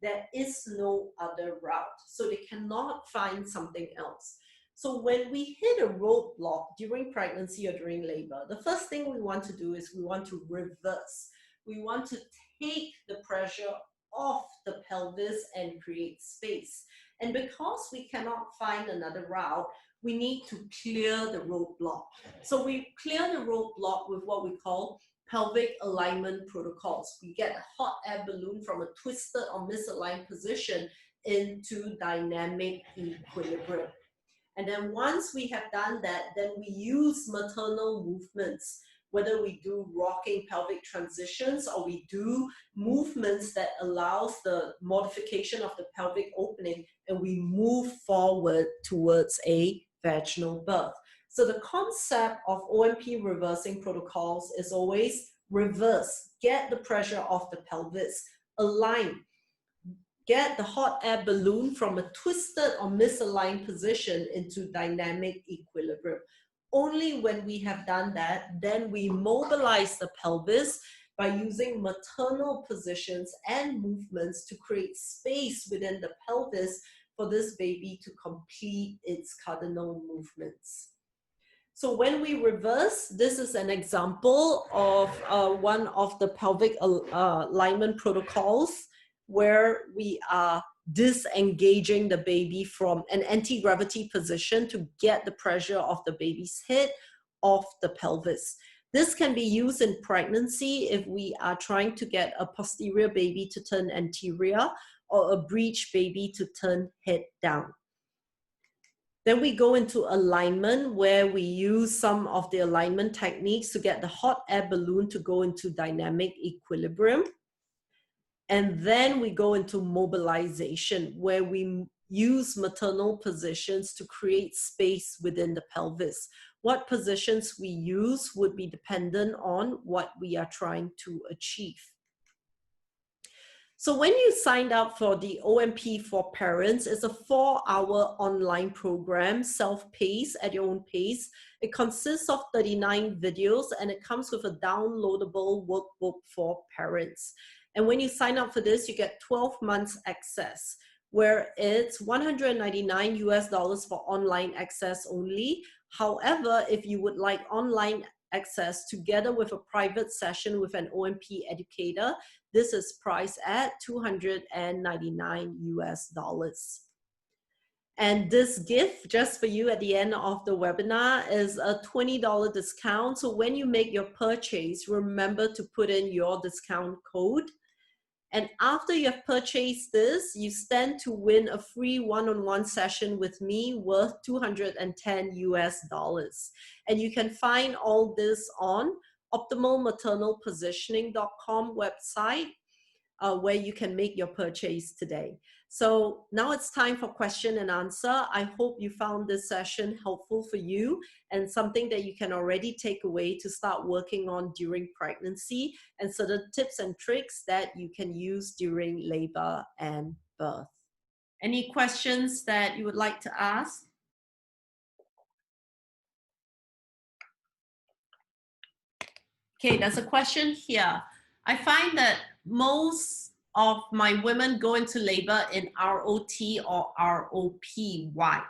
There is no other route. So they cannot find something else. So when we hit a roadblock during pregnancy or during labor, the first thing we want to do is we want to reverse. We want to take the pressure off the pelvis and create space. And because we cannot find another route, we need to clear the roadblock. So we clear the roadblock with what we call pelvic alignment protocols. We get a hot air balloon from a twisted or misaligned position into dynamic equilibrium. And then once we have done that, then we use maternal movements, whether we do rocking pelvic transitions or we do movements that allows the modification of the pelvic opening, and we move forward towards a vaginal birth. So the concept of OMP reversing protocols is always reverse, get the pressure off the pelvis, align, get the hot air balloon from a twisted or misaligned position into dynamic equilibrium. Only when we have done that, then we mobilize the pelvis by using maternal positions and movements to create space within the pelvis for this baby to complete its cardinal movements. So when we reverse, this is an example of one of the pelvic alignment protocols where we are disengaging the baby from an anti-gravity position to get the pressure of the baby's head off the pelvis. This can be used in pregnancy if we are trying to get a posterior baby to turn anterior or a breech baby to turn head down. Then we go into alignment where we use some of the alignment techniques to get the hot air balloon to go into dynamic equilibrium. And then we go into mobilization where we use maternal positions to create space within the pelvis. What positions we use would be dependent on what we are trying to achieve. So when you signed up for the OMP for Parents, it's a 4-hour online program, self-paced at your own pace. It consists of 39 videos and it comes with a downloadable workbook for parents. And when you sign up for this, you get 12 months access, where it's $199 for online access only. However, if you would like online access together with a private session with an OMP educator, this is priced at $299. And this gift just for you at the end of the webinar is a $20 discount. So when you make your purchase, remember to put in your discount code. And after you have purchased this, you stand to win a free one-on-one session with me worth $210. And you can find all this on optimalmaternalpositioning.com website, where you can make your purchase today. So now it's time for question and answer. I hope you found this session helpful for you and something that you can already take away to start working on during pregnancy, and certain tips and tricks that you can use during labor and birth. Any questions that you would like to ask? Okay, there's a question here. I find that most of my women go into labor in ROT or ROP. Why?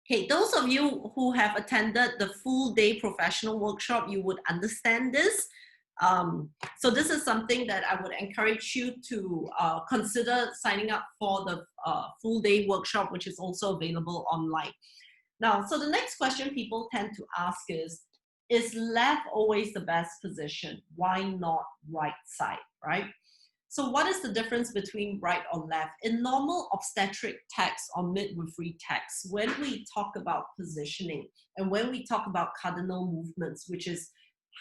Okay, those of you who have attended the full day professional workshop, you would understand this. So this is something that I would encourage you to consider signing up for the full day workshop, which is also available online. Now, so the next question people tend to ask is left always the best position? Why not right side, right? So what is the difference between right or left? In normal obstetric text or midwifery text, when we talk about positioning and when we talk about cardinal movements, which is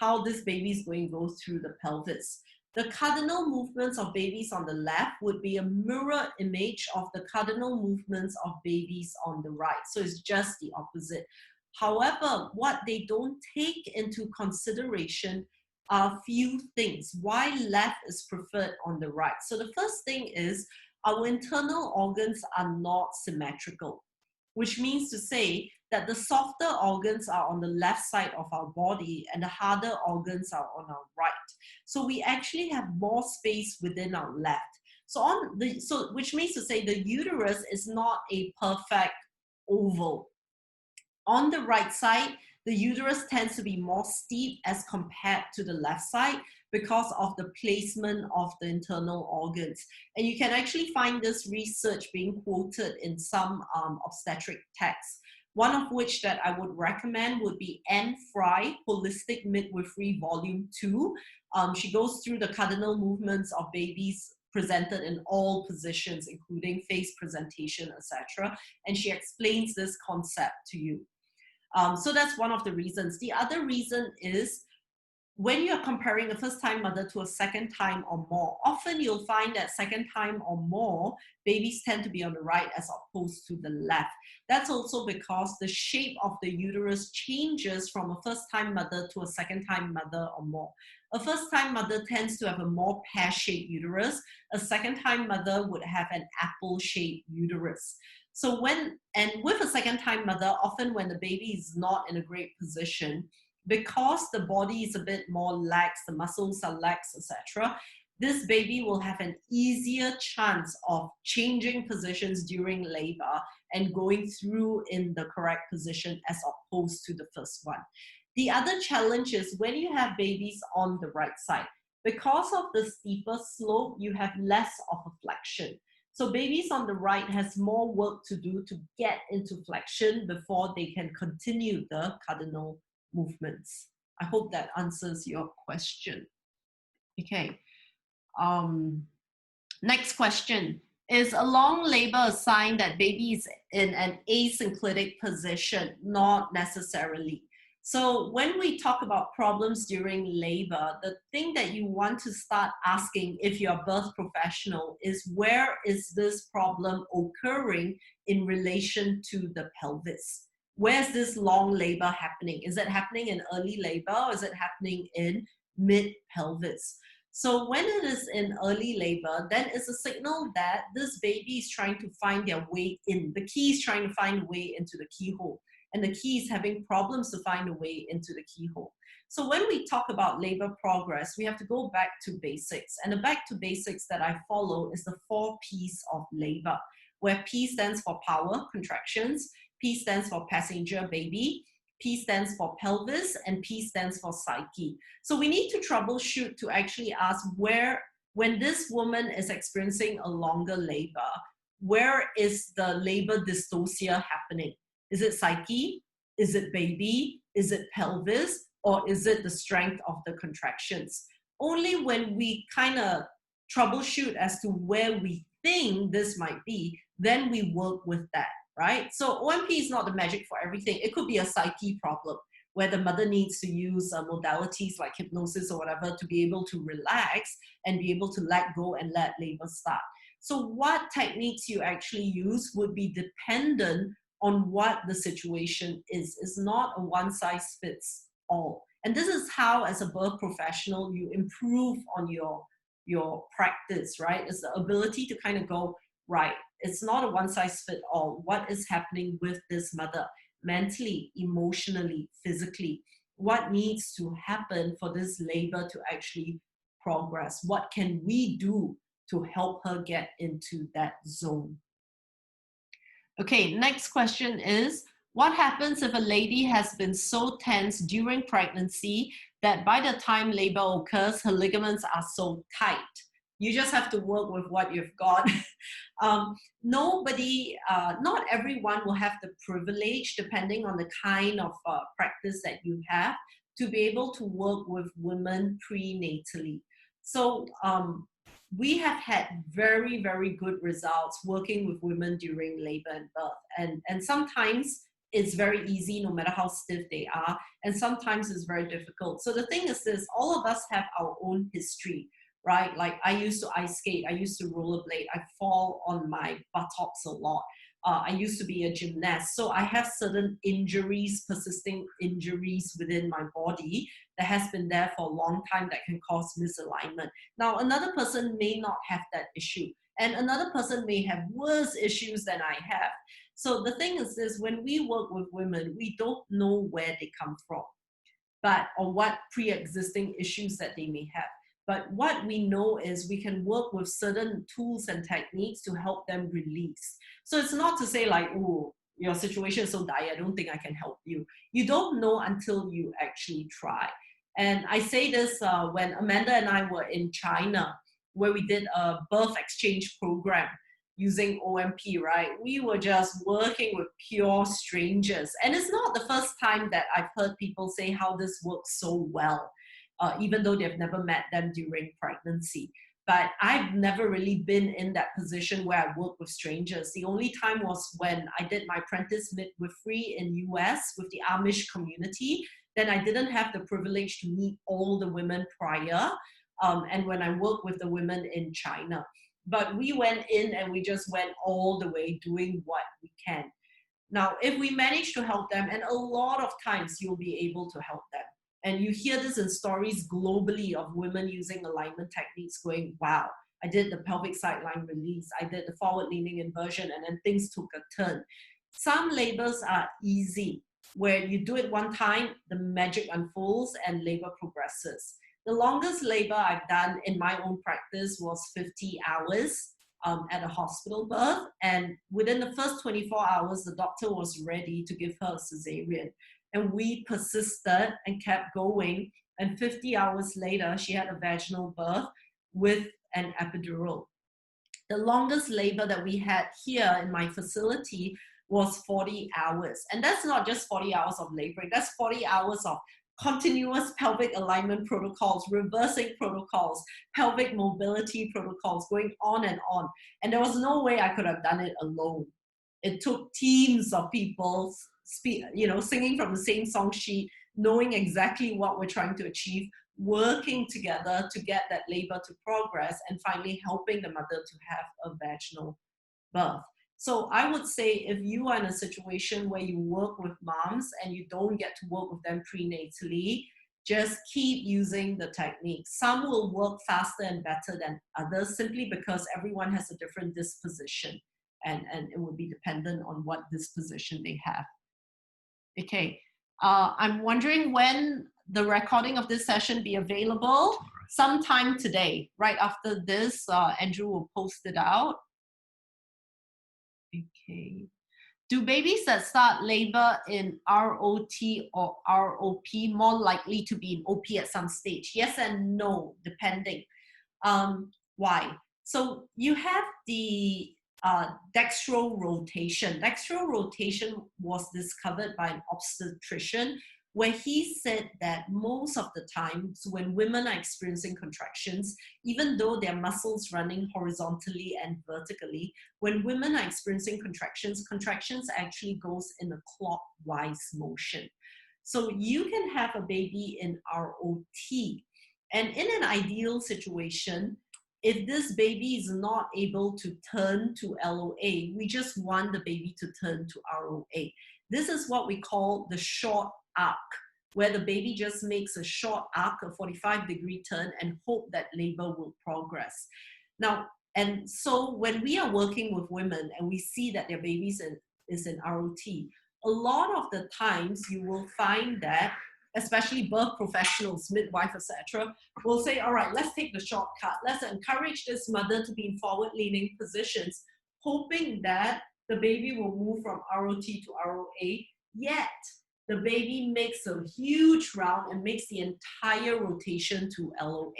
how this baby is going to go through the pelvis, the cardinal movements of babies on the left would be a mirror image of the cardinal movements of babies on the right. So it's just the opposite. However, what they don't take into consideration are few things. Why left is preferred on the right? So the first thing is our internal organs are not symmetrical, which means to say that the softer organs are on the left side of our body and the harder organs are on our right. So we actually have more space within our left. So which means to say the uterus is not a perfect oval. On the right side, the uterus tends to be more steep as compared to the left side because of the placement of the internal organs. And you can actually find this research being quoted in some obstetric texts. One of which that I would recommend would be Anne Fry, Holistic Midwifery Volume 2. She goes through the cardinal movements of babies presented in all positions, including face presentation, etc. And she explains this concept to you. So that's one of the reasons. The other reason is when you're comparing a first-time mother to a second time or more, often you'll find that second time or more, babies tend to be on the right as opposed to the left. That's also because the shape of the uterus changes from a first-time mother to a second-time mother or more. A first-time mother tends to have a more pear-shaped uterus. A second-time mother would have an apple-shaped uterus. So with a second-time mother, often when the baby is not in a great position, because the body is a bit more lax, the muscles are lax, etc., this baby will have an easier chance of changing positions during labor and going through in the correct position as opposed to the first one. The other challenge is when you have babies on the right side, because of the steeper slope, you have less of a flexion. So babies on the right has more work to do to get into flexion before they can continue the cardinal movements. I hope that answers your question. Okay. Next question. Is a long labor a sign that baby is in an asynclitic position? Not necessarily. So when we talk about problems during labor, the thing that you want to start asking if you're a birth professional is where is this problem occurring in relation to the pelvis? Where's this long labor happening? Is it happening in early labor or is it happening in mid-pelvis? So when it is in early labor, then it's a signal that this baby is trying to find their way in. The key is trying to find a way into the keyhole. And the key is having problems to find a way into the keyhole. So when we talk about labor progress, we have to go back to basics. And the back to basics that I follow is the 4 P's of labor, where P stands for power, contractions, P stands for passenger, baby, P stands for pelvis, and P stands for psyche. So we need to troubleshoot to actually ask where, when this woman is experiencing a longer labor, where is the labor dystocia happening? Is it psyche? Is it baby? Is it pelvis? Or is it the strength of the contractions? Only when we kind of troubleshoot as to where we think this might be, then we work with that, right? So OMP is not the magic for everything. It could be a psyche problem where the mother needs to use modalities like hypnosis or whatever to be able to relax and be able to let go and let labor start. So what techniques you actually use would be dependent on what the situation is. It's not a one size fits all. And this is how, as a birth professional, you improve on your practice, right? It's the ability to kind of go, right, it's not a one size fits all. What is happening with this mother? Mentally, emotionally, physically? What needs to happen for this labor to actually progress? What can we do to help her get into that zone? Okay, next question is, what happens if a lady has been so tense during pregnancy that by the time labor occurs, her ligaments are so tight? You just have to work with what you've got. Not everyone will have the privilege, depending on the kind of practice that you have, to be able to work with women prenatally. So we have had very, very good results working with women during labor and birth. And sometimes it's very easy no matter how stiff they are. And sometimes it's very difficult. So the thing is this, all of us have our own history, right? Like I used to ice skate, I used to rollerblade, I fall on my buttocks a lot. I used to be a gymnast. So I have certain injuries, persisting injuries within my body that has been there for a long time that can cause misalignment. Now, another person may not have that issue. And another person may have worse issues than I have. So the thing is this, when we work with women, we don't know where they come from, or what pre-existing issues that they may have. But what we know is we can work with certain tools and techniques to help them release. So it's not to say like, oh, your situation is so dire, I don't think I can help you. You don't know until you actually try. And I say this when Amanda and I were in China, where we did a birth exchange program using OMP, right? We were just working with pure strangers. And it's not the first time that I've heard people say how this works so well, even though they've never met them during pregnancy. But I've never really been in that position where I work with strangers. The only time was when I did my apprentice midwifery in US with the Amish community. Then I didn't have the privilege to meet all the women prior. And when I worked with the women in China. But we went in and we just went all the way doing what we can. Now, if we manage to help them, and a lot of times you'll be able to help them. And you hear this in stories globally of women using alignment techniques going, wow, I did the pelvic sideline release, I did the forward leaning inversion, and then things took a turn. Some labors are easy, where you do it one time, the magic unfolds and labor progresses. The longest labor I've done in my own practice was 50 hours at a hospital birth. And within the first 24 hours, the doctor was ready to give her a cesarean. And we persisted and kept going. And 50 hours later, she had a vaginal birth with an epidural. The longest labor that we had here in my facility was 40 hours. And that's not just 40 hours of laboring, that's 40 hours of continuous pelvic alignment protocols, reversing protocols, pelvic mobility protocols, going on and on. And there was no way I could have done it alone. It took teams of people, singing from the same song sheet, knowing exactly what we're trying to achieve, working together to get that labor to progress, and finally helping the mother to have a vaginal birth. So I would say if you are in a situation where you work with moms and you don't get to work with them prenatally, just keep using the techniques. Some will work faster and better than others simply because everyone has a different disposition, and it will be dependent on what disposition they have. Okay, I'm wondering when the recording of this session be available. Sometime today, right after this, Andrew will post it out. Okay. Do babies that start labor in ROT or ROP more likely to be in OP at some stage? Yes and no, depending. Why? So you have the dextral rotation. Dextral rotation was discovered by an obstetrician, where he said that most of the times when women are experiencing contractions, even though their muscles running horizontally and vertically, when women are experiencing contractions actually goes in a clockwise motion. So you can have a baby in ROT. And in an ideal situation, if this baby is not able to turn to LOA, we just want the baby to turn to ROA. This is what we call the short arc, where the baby just makes a short arc, a 45-degree turn, and hope that labor will progress. Now, and so when we are working with women and we see that their baby is in ROT, a lot of the times you will find that, especially birth professionals, midwife, etc., will say, all right, let's take the shortcut. Let's encourage this mother to be in forward-leaning positions, hoping that the baby will move from ROT to ROA, yet the baby makes a huge round and makes the entire rotation to LOA,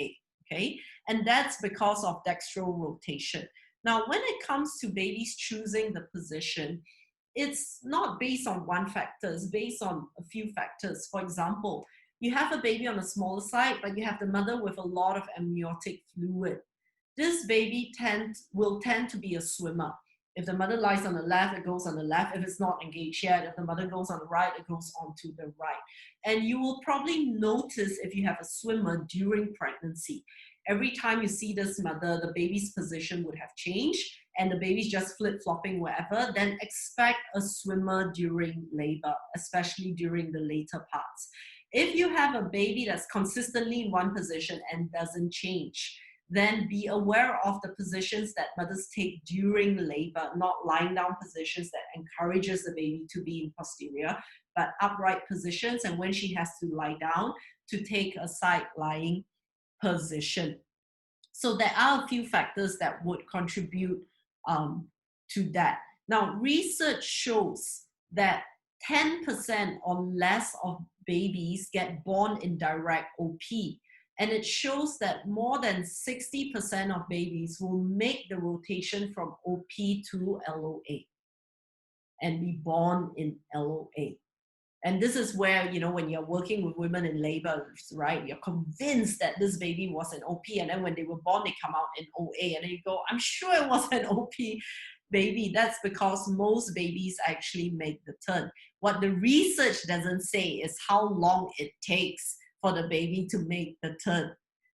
okay? And that's because of dextral rotation. Now, when it comes to babies choosing the position, it's not based on one factor, it's based on a few factors. For example, you have a baby on the smaller side, but you have the mother with a lot of amniotic fluid. This baby will tend to be a swimmer. If the mother lies on the left, it goes on the left. If it's not engaged yet, if the mother goes on the right, it goes on to the right. And you will probably notice if you have a swimmer during pregnancy. Every time you see this mother, the baby's position would have changed and the baby's just flip-flopping wherever, then expect a swimmer during labor, especially during the later parts. If you have a baby that's consistently in one position and doesn't change, then be aware of the positions that mothers take during labor, not lying down positions that encourages the baby to be in posterior, but upright positions, and when she has to lie down, to take a side lying position. So there are a few factors that would contribute to that. Now, research shows that 10% or less of babies get born in direct OP. And it shows that more than 60% of babies will make the rotation from OP to LOA and be born in LOA. And this is where, you know, when you're working with women in labor, right, you're convinced that this baby was an OP, and then when they were born, they come out in OA, and then you go, I'm sure it was an OP baby. That's because most babies actually make the turn. What the research doesn't say is how long it takes for the baby to make the turn.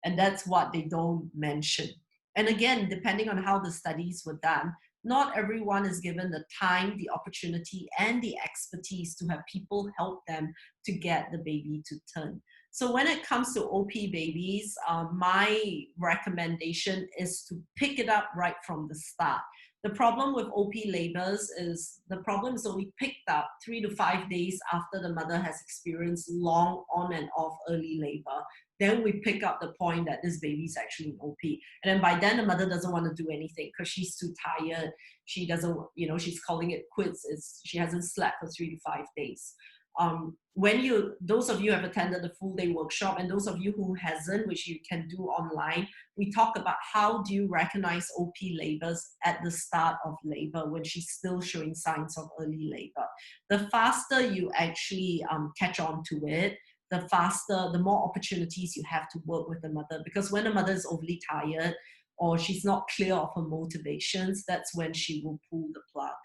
And that's what they don't mention. And again, depending on how the studies were done, not everyone is given the time, the opportunity, and the expertise to have people help them to get the baby to turn. So when it comes to OP babies, my recommendation is to pick it up right from the start. The problem with OP labors is the problem is only picked up 3 to 5 days after the mother has experienced long on and off early labor. Then we pick up the point that this baby is actually in OP. And then by then the mother doesn't want to do anything because she's too tired. She doesn't, you know, she's calling it quits. She hasn't slept for 3 to 5 days. Those of you who have attended the full day workshop, and those of you who hasn't, which you can do online, we talk about how do you recognize OP labors at the start of labor when she's still showing signs of early labor. The faster you actually catch on to it, the faster, the more opportunities you have to work with the mother. Because when the mother is overly tired or she's not clear of her motivations, that's when she will pull the plug.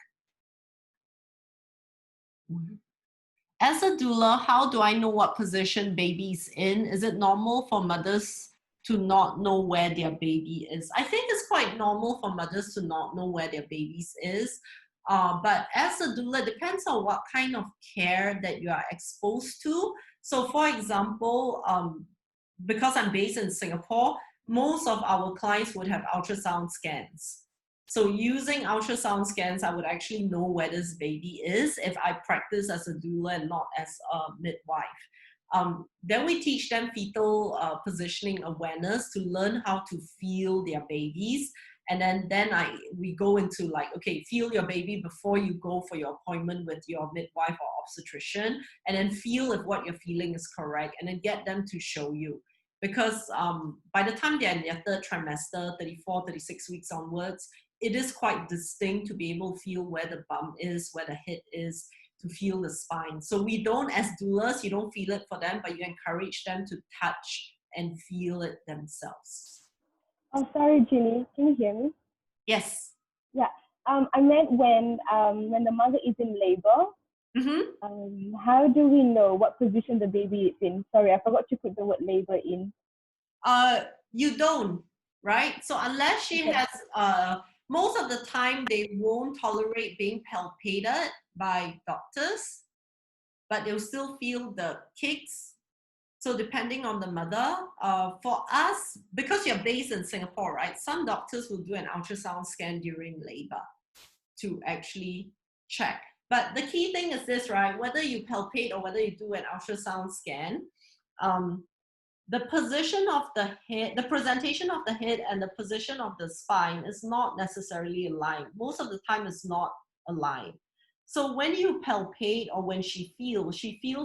As a doula, how do I know what position baby's in? Is it normal for mothers to not know where their baby is? I think it's quite normal for mothers to not know where their babies is. But as a doula, it depends on what kind of care that you are exposed to. So for example, because I'm based in Singapore, most of our clients would have ultrasound scans. So using ultrasound scans, I would actually know where this baby is if I practice as a doula and not as a midwife. Then we teach them fetal positioning awareness to learn how to feel their babies. And then we go into like, okay, feel your baby before you go for your appointment with your midwife or obstetrician, and then feel if what you're feeling is correct, and then get them to show you. Because by the time they're in their third trimester, 34, 36 weeks onwards, it is quite distinct to be able to feel where the bum is, where the head is, to feel the spine. So we don't, as doulas, you don't feel it for them, but you encourage them to touch and feel it themselves. Oh, sorry, Ginny. Can you hear me? Yes. Yeah. I meant when the mother is in labor, how do we know what position the baby is in? Sorry, I forgot to put the word labor in. You don't, right? So unless she has, most of the time they won't tolerate being palpated by doctors, but they'll still feel the kicks. So depending on the mother, for us, because you're based in Singapore, right? Some doctors will do an ultrasound scan during labor to actually check. But the key thing is this, right? Whether you palpate or whether you do an ultrasound scan, the position of the head, the presentation of the head and the position of the spine is not necessarily aligned. Most of the time it's not aligned. So when you palpate or when she feels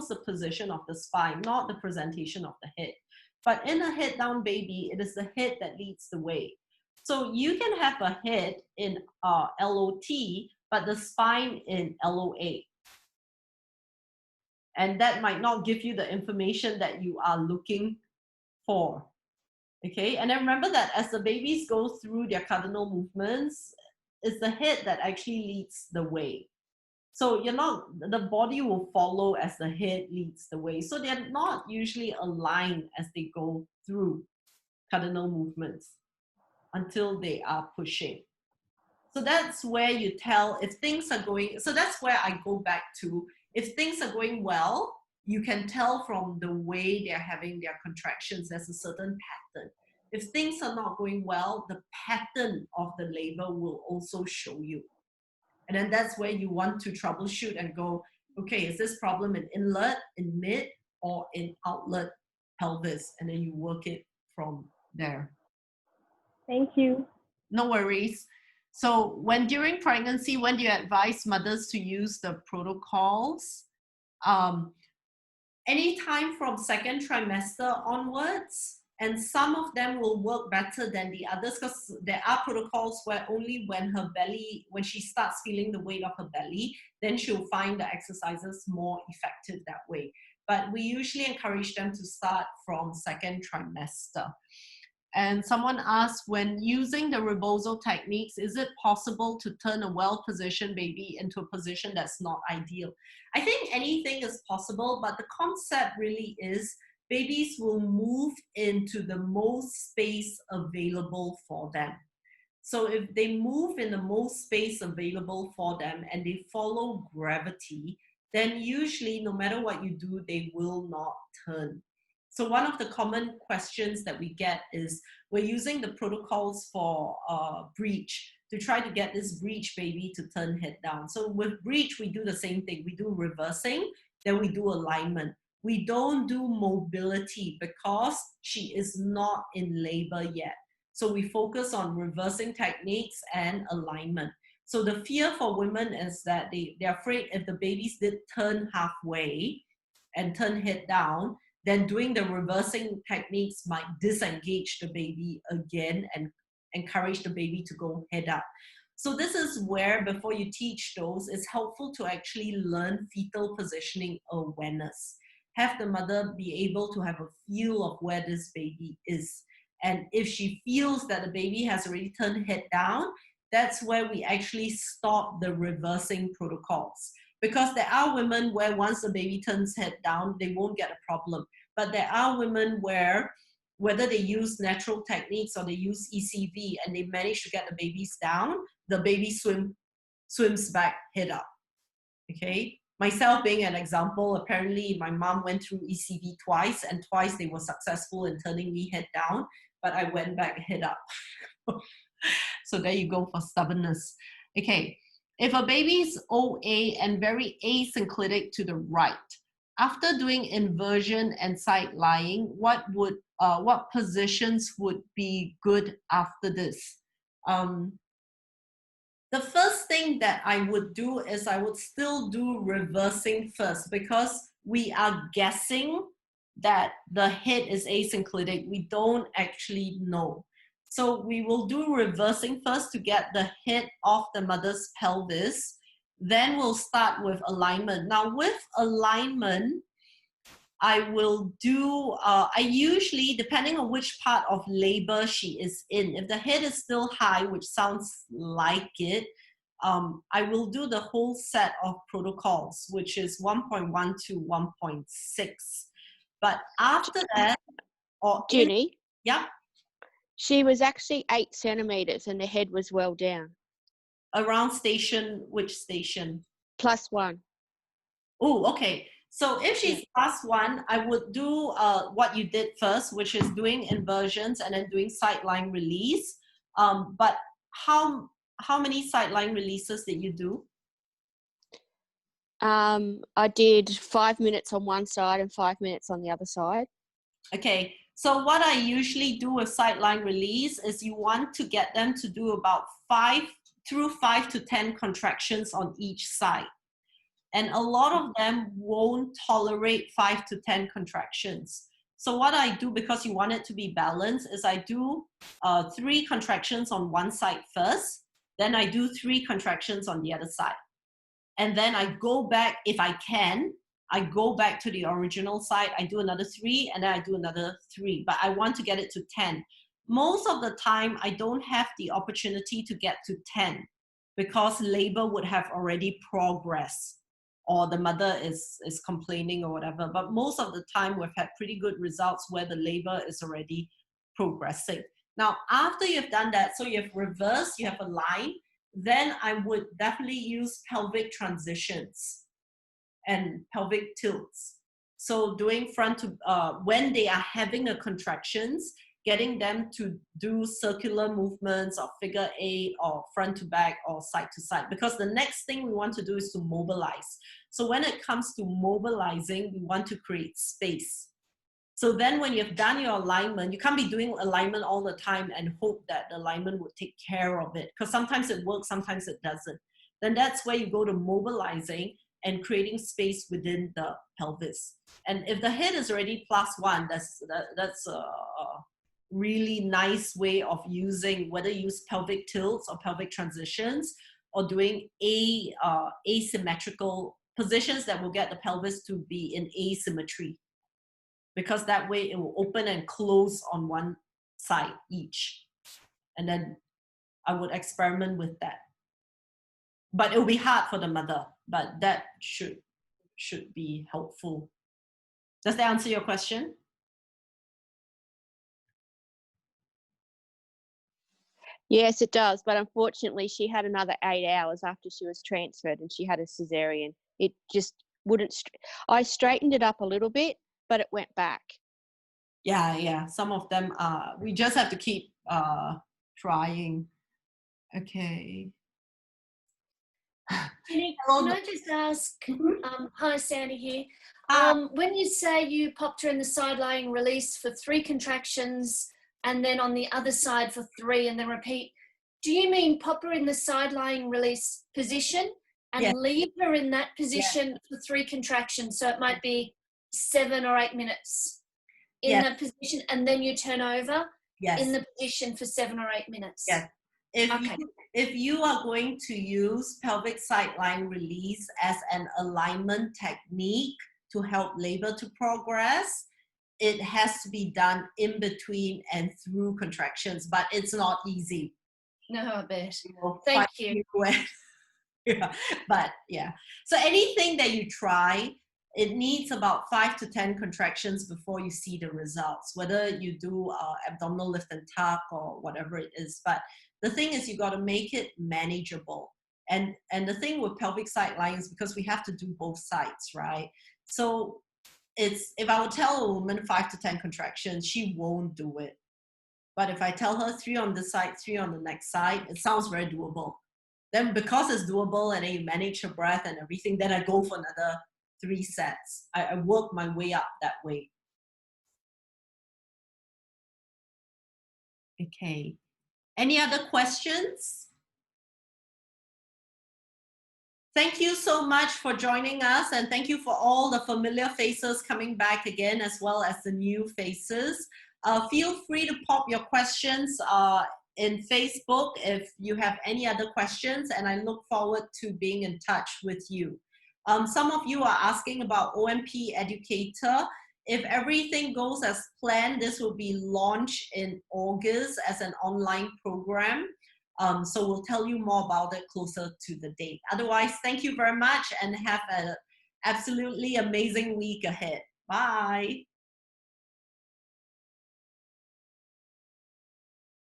the position of the spine, not the presentation of the head. But in a head down baby, it is the head that leads the way. So you can have a head in LOT, but the spine in LOA. And that might not give you the information that you are looking for. Okay, and then remember that as the babies go through their cardinal movements, it's the head that actually leads the way. So the body will follow as the head leads the way. So they're not usually aligned as they go through cardinal movements until they are pushing. So that's where you tell if things are going, so that's where I go back to, if things are going well, you can tell from the way they're having their contractions, there's a certain pattern. If things are not going well, the pattern of the labor will also show you. And then that's where you want to troubleshoot and go, okay, is this problem in inlet, in mid, or in outlet pelvis? And then you work it from there. Thank you. No worries. So during pregnancy, when do you advise mothers to use the protocols? Anytime from second trimester onwards, and some of them will work better than the others because there are protocols where only when she starts feeling the weight of her belly, then she'll find the exercises more effective that way. But we usually encourage them to start from second trimester. And someone asked, when using the rebozo techniques, is it possible to turn a well-positioned baby into a position that's not ideal? I think anything is possible, but the concept really is babies will move into the most space available for them. So if they move in the most space available for them and they follow gravity, then usually no matter what you do, they will not turn. So one of the common questions that we get is, we're using the protocols for breech to try to get this breech baby to turn head down. So with breech, we do the same thing. We do reversing, then we do alignment. We don't do mobility because she is not in labor yet. So we focus on reversing techniques and alignment. So the fear for women is that they're afraid if the babies did turn halfway and turn head down, then doing the reversing techniques might disengage the baby again and encourage the baby to go head up. So this is where, before you teach those, it's helpful to actually learn fetal positioning awareness. Have the mother be able to have a feel of where this baby is. And if she feels that the baby has already turned head down, that's where we actually stop the reversing protocols. Because there are women where once the baby turns head down, they won't get a problem. But there are women where, whether they use natural techniques or they use ECV and they manage to get the babies down, the baby swims back head up. Okay? Myself being an example, apparently my mom went through ECV twice, and twice they were successful in turning me head down, but I went back head up. So there you go for stubbornness. Okay. If a baby's OA and very asynclitic to the right, after doing inversion and side lying, what positions would be good after this? The first thing that I would do is I would still do reversing first, because we are guessing that the head is asynclitic. We don't actually know. So we will do reversing first to get the head off the mother's pelvis. Then we'll start with alignment. Now with alignment, I will do, I usually, depending on which part of labor she is in, if the head is still high, which sounds like it, I will do the whole set of protocols, which is 1.1 to 1.6. But after that, Jenny? Yeah. She was actually 8 centimeters and the head was well down. Around which station? +1. Oh, okay. So if she's +1, I would do what you did first, which is doing inversions and then doing sideline release. But how many sideline releases did you do? I did 5 minutes on one side and 5 minutes on the other side. Okay. So what I usually do with sideline release is you want to get them to do about 5 to 10 contractions on each side. And a lot of them won't tolerate 5 to 10 contractions. So what I do, because you want it to be balanced, is I do 3 contractions on one side first, then I do 3 contractions on the other side. And then I go back, if I can, I go back to the original side, I do another 3, and then I do another 3. But I want to get it to 10. Most of the time, I don't have the opportunity to get to 10 because labor would have already progressed, or the mother is complaining or whatever. But most of the time, we've had pretty good results where the labor is already progressing. Now, after you've done that, so you've reversed, you have aligned, then I would definitely use pelvic transitions and pelvic tilts. So doing front to, when they are having a contractions, getting them to do circular movements or figure 8 or front to back or side to side, because the next thing we want to do is to mobilize. So when it comes to mobilizing, we want to create space. So then when you've done your alignment, you can't be doing alignment all the time and hope that the alignment would take care of it, because sometimes it works, sometimes it doesn't. Then that's where you go to mobilizing and creating space within the pelvis. And if the head is already +1, that's a really nice way of using, whether you use pelvic tilts or pelvic transitions, or doing asymmetrical positions that will get the pelvis to be in asymmetry. Because that way it will open and close on one side each. And then I would experiment with that. But it will be hard for the mother, but that should be helpful. Does that answer your question? Yes, it does. But unfortunately, she had another 8 hours after she was transferred, and she had a cesarean. It just wouldn't. I straightened it up a little bit, but it went back. Yeah. Some of them, we just have to keep trying. Okay. Jenny, can I just ask, hi, Sandy here. When you say you popped her in the side lying release for 3 contractions and then on the other side for 3 and then repeat, do you mean pop her in the side lying release position and leave her in that position for 3 contractions? So it might be 7 or 8 minutes in that position, and then you turn over in the position for 7 or 8 minutes. Yes. If you are going to use pelvic sideline release as an alignment technique to help labor to progress, it has to be done in between and through contractions, but it's not easy. No, I bet. Thank you. But yeah. So anything that you try, it needs about 5 to 10 contractions before you see the results, whether you do abdominal lift and tuck or whatever it is. But the thing is, you got to make it manageable. And the thing with pelvic side lines, because we have to do both sides, right? So if I would tell a woman 5 to 10 contractions, she won't do it. But if I tell her 3 on this side, 3 on the next side, it sounds very doable. Then because it's doable and then you manage your breath and everything, then I go for another 3 sets. I work my way up that way. Okay. Any other questions? Thank you so much for joining us, and thank you for all the familiar faces coming back again, as well as the new faces. Feel free to pop your questions in Facebook if you have any other questions, and I look forward to being in touch with you. Some of you are asking about OMP Educator. If everything goes as planned, this will be launched in August as an online program. So we'll tell you more about it closer to the date. Otherwise, thank you very much and have an absolutely amazing week ahead. Bye.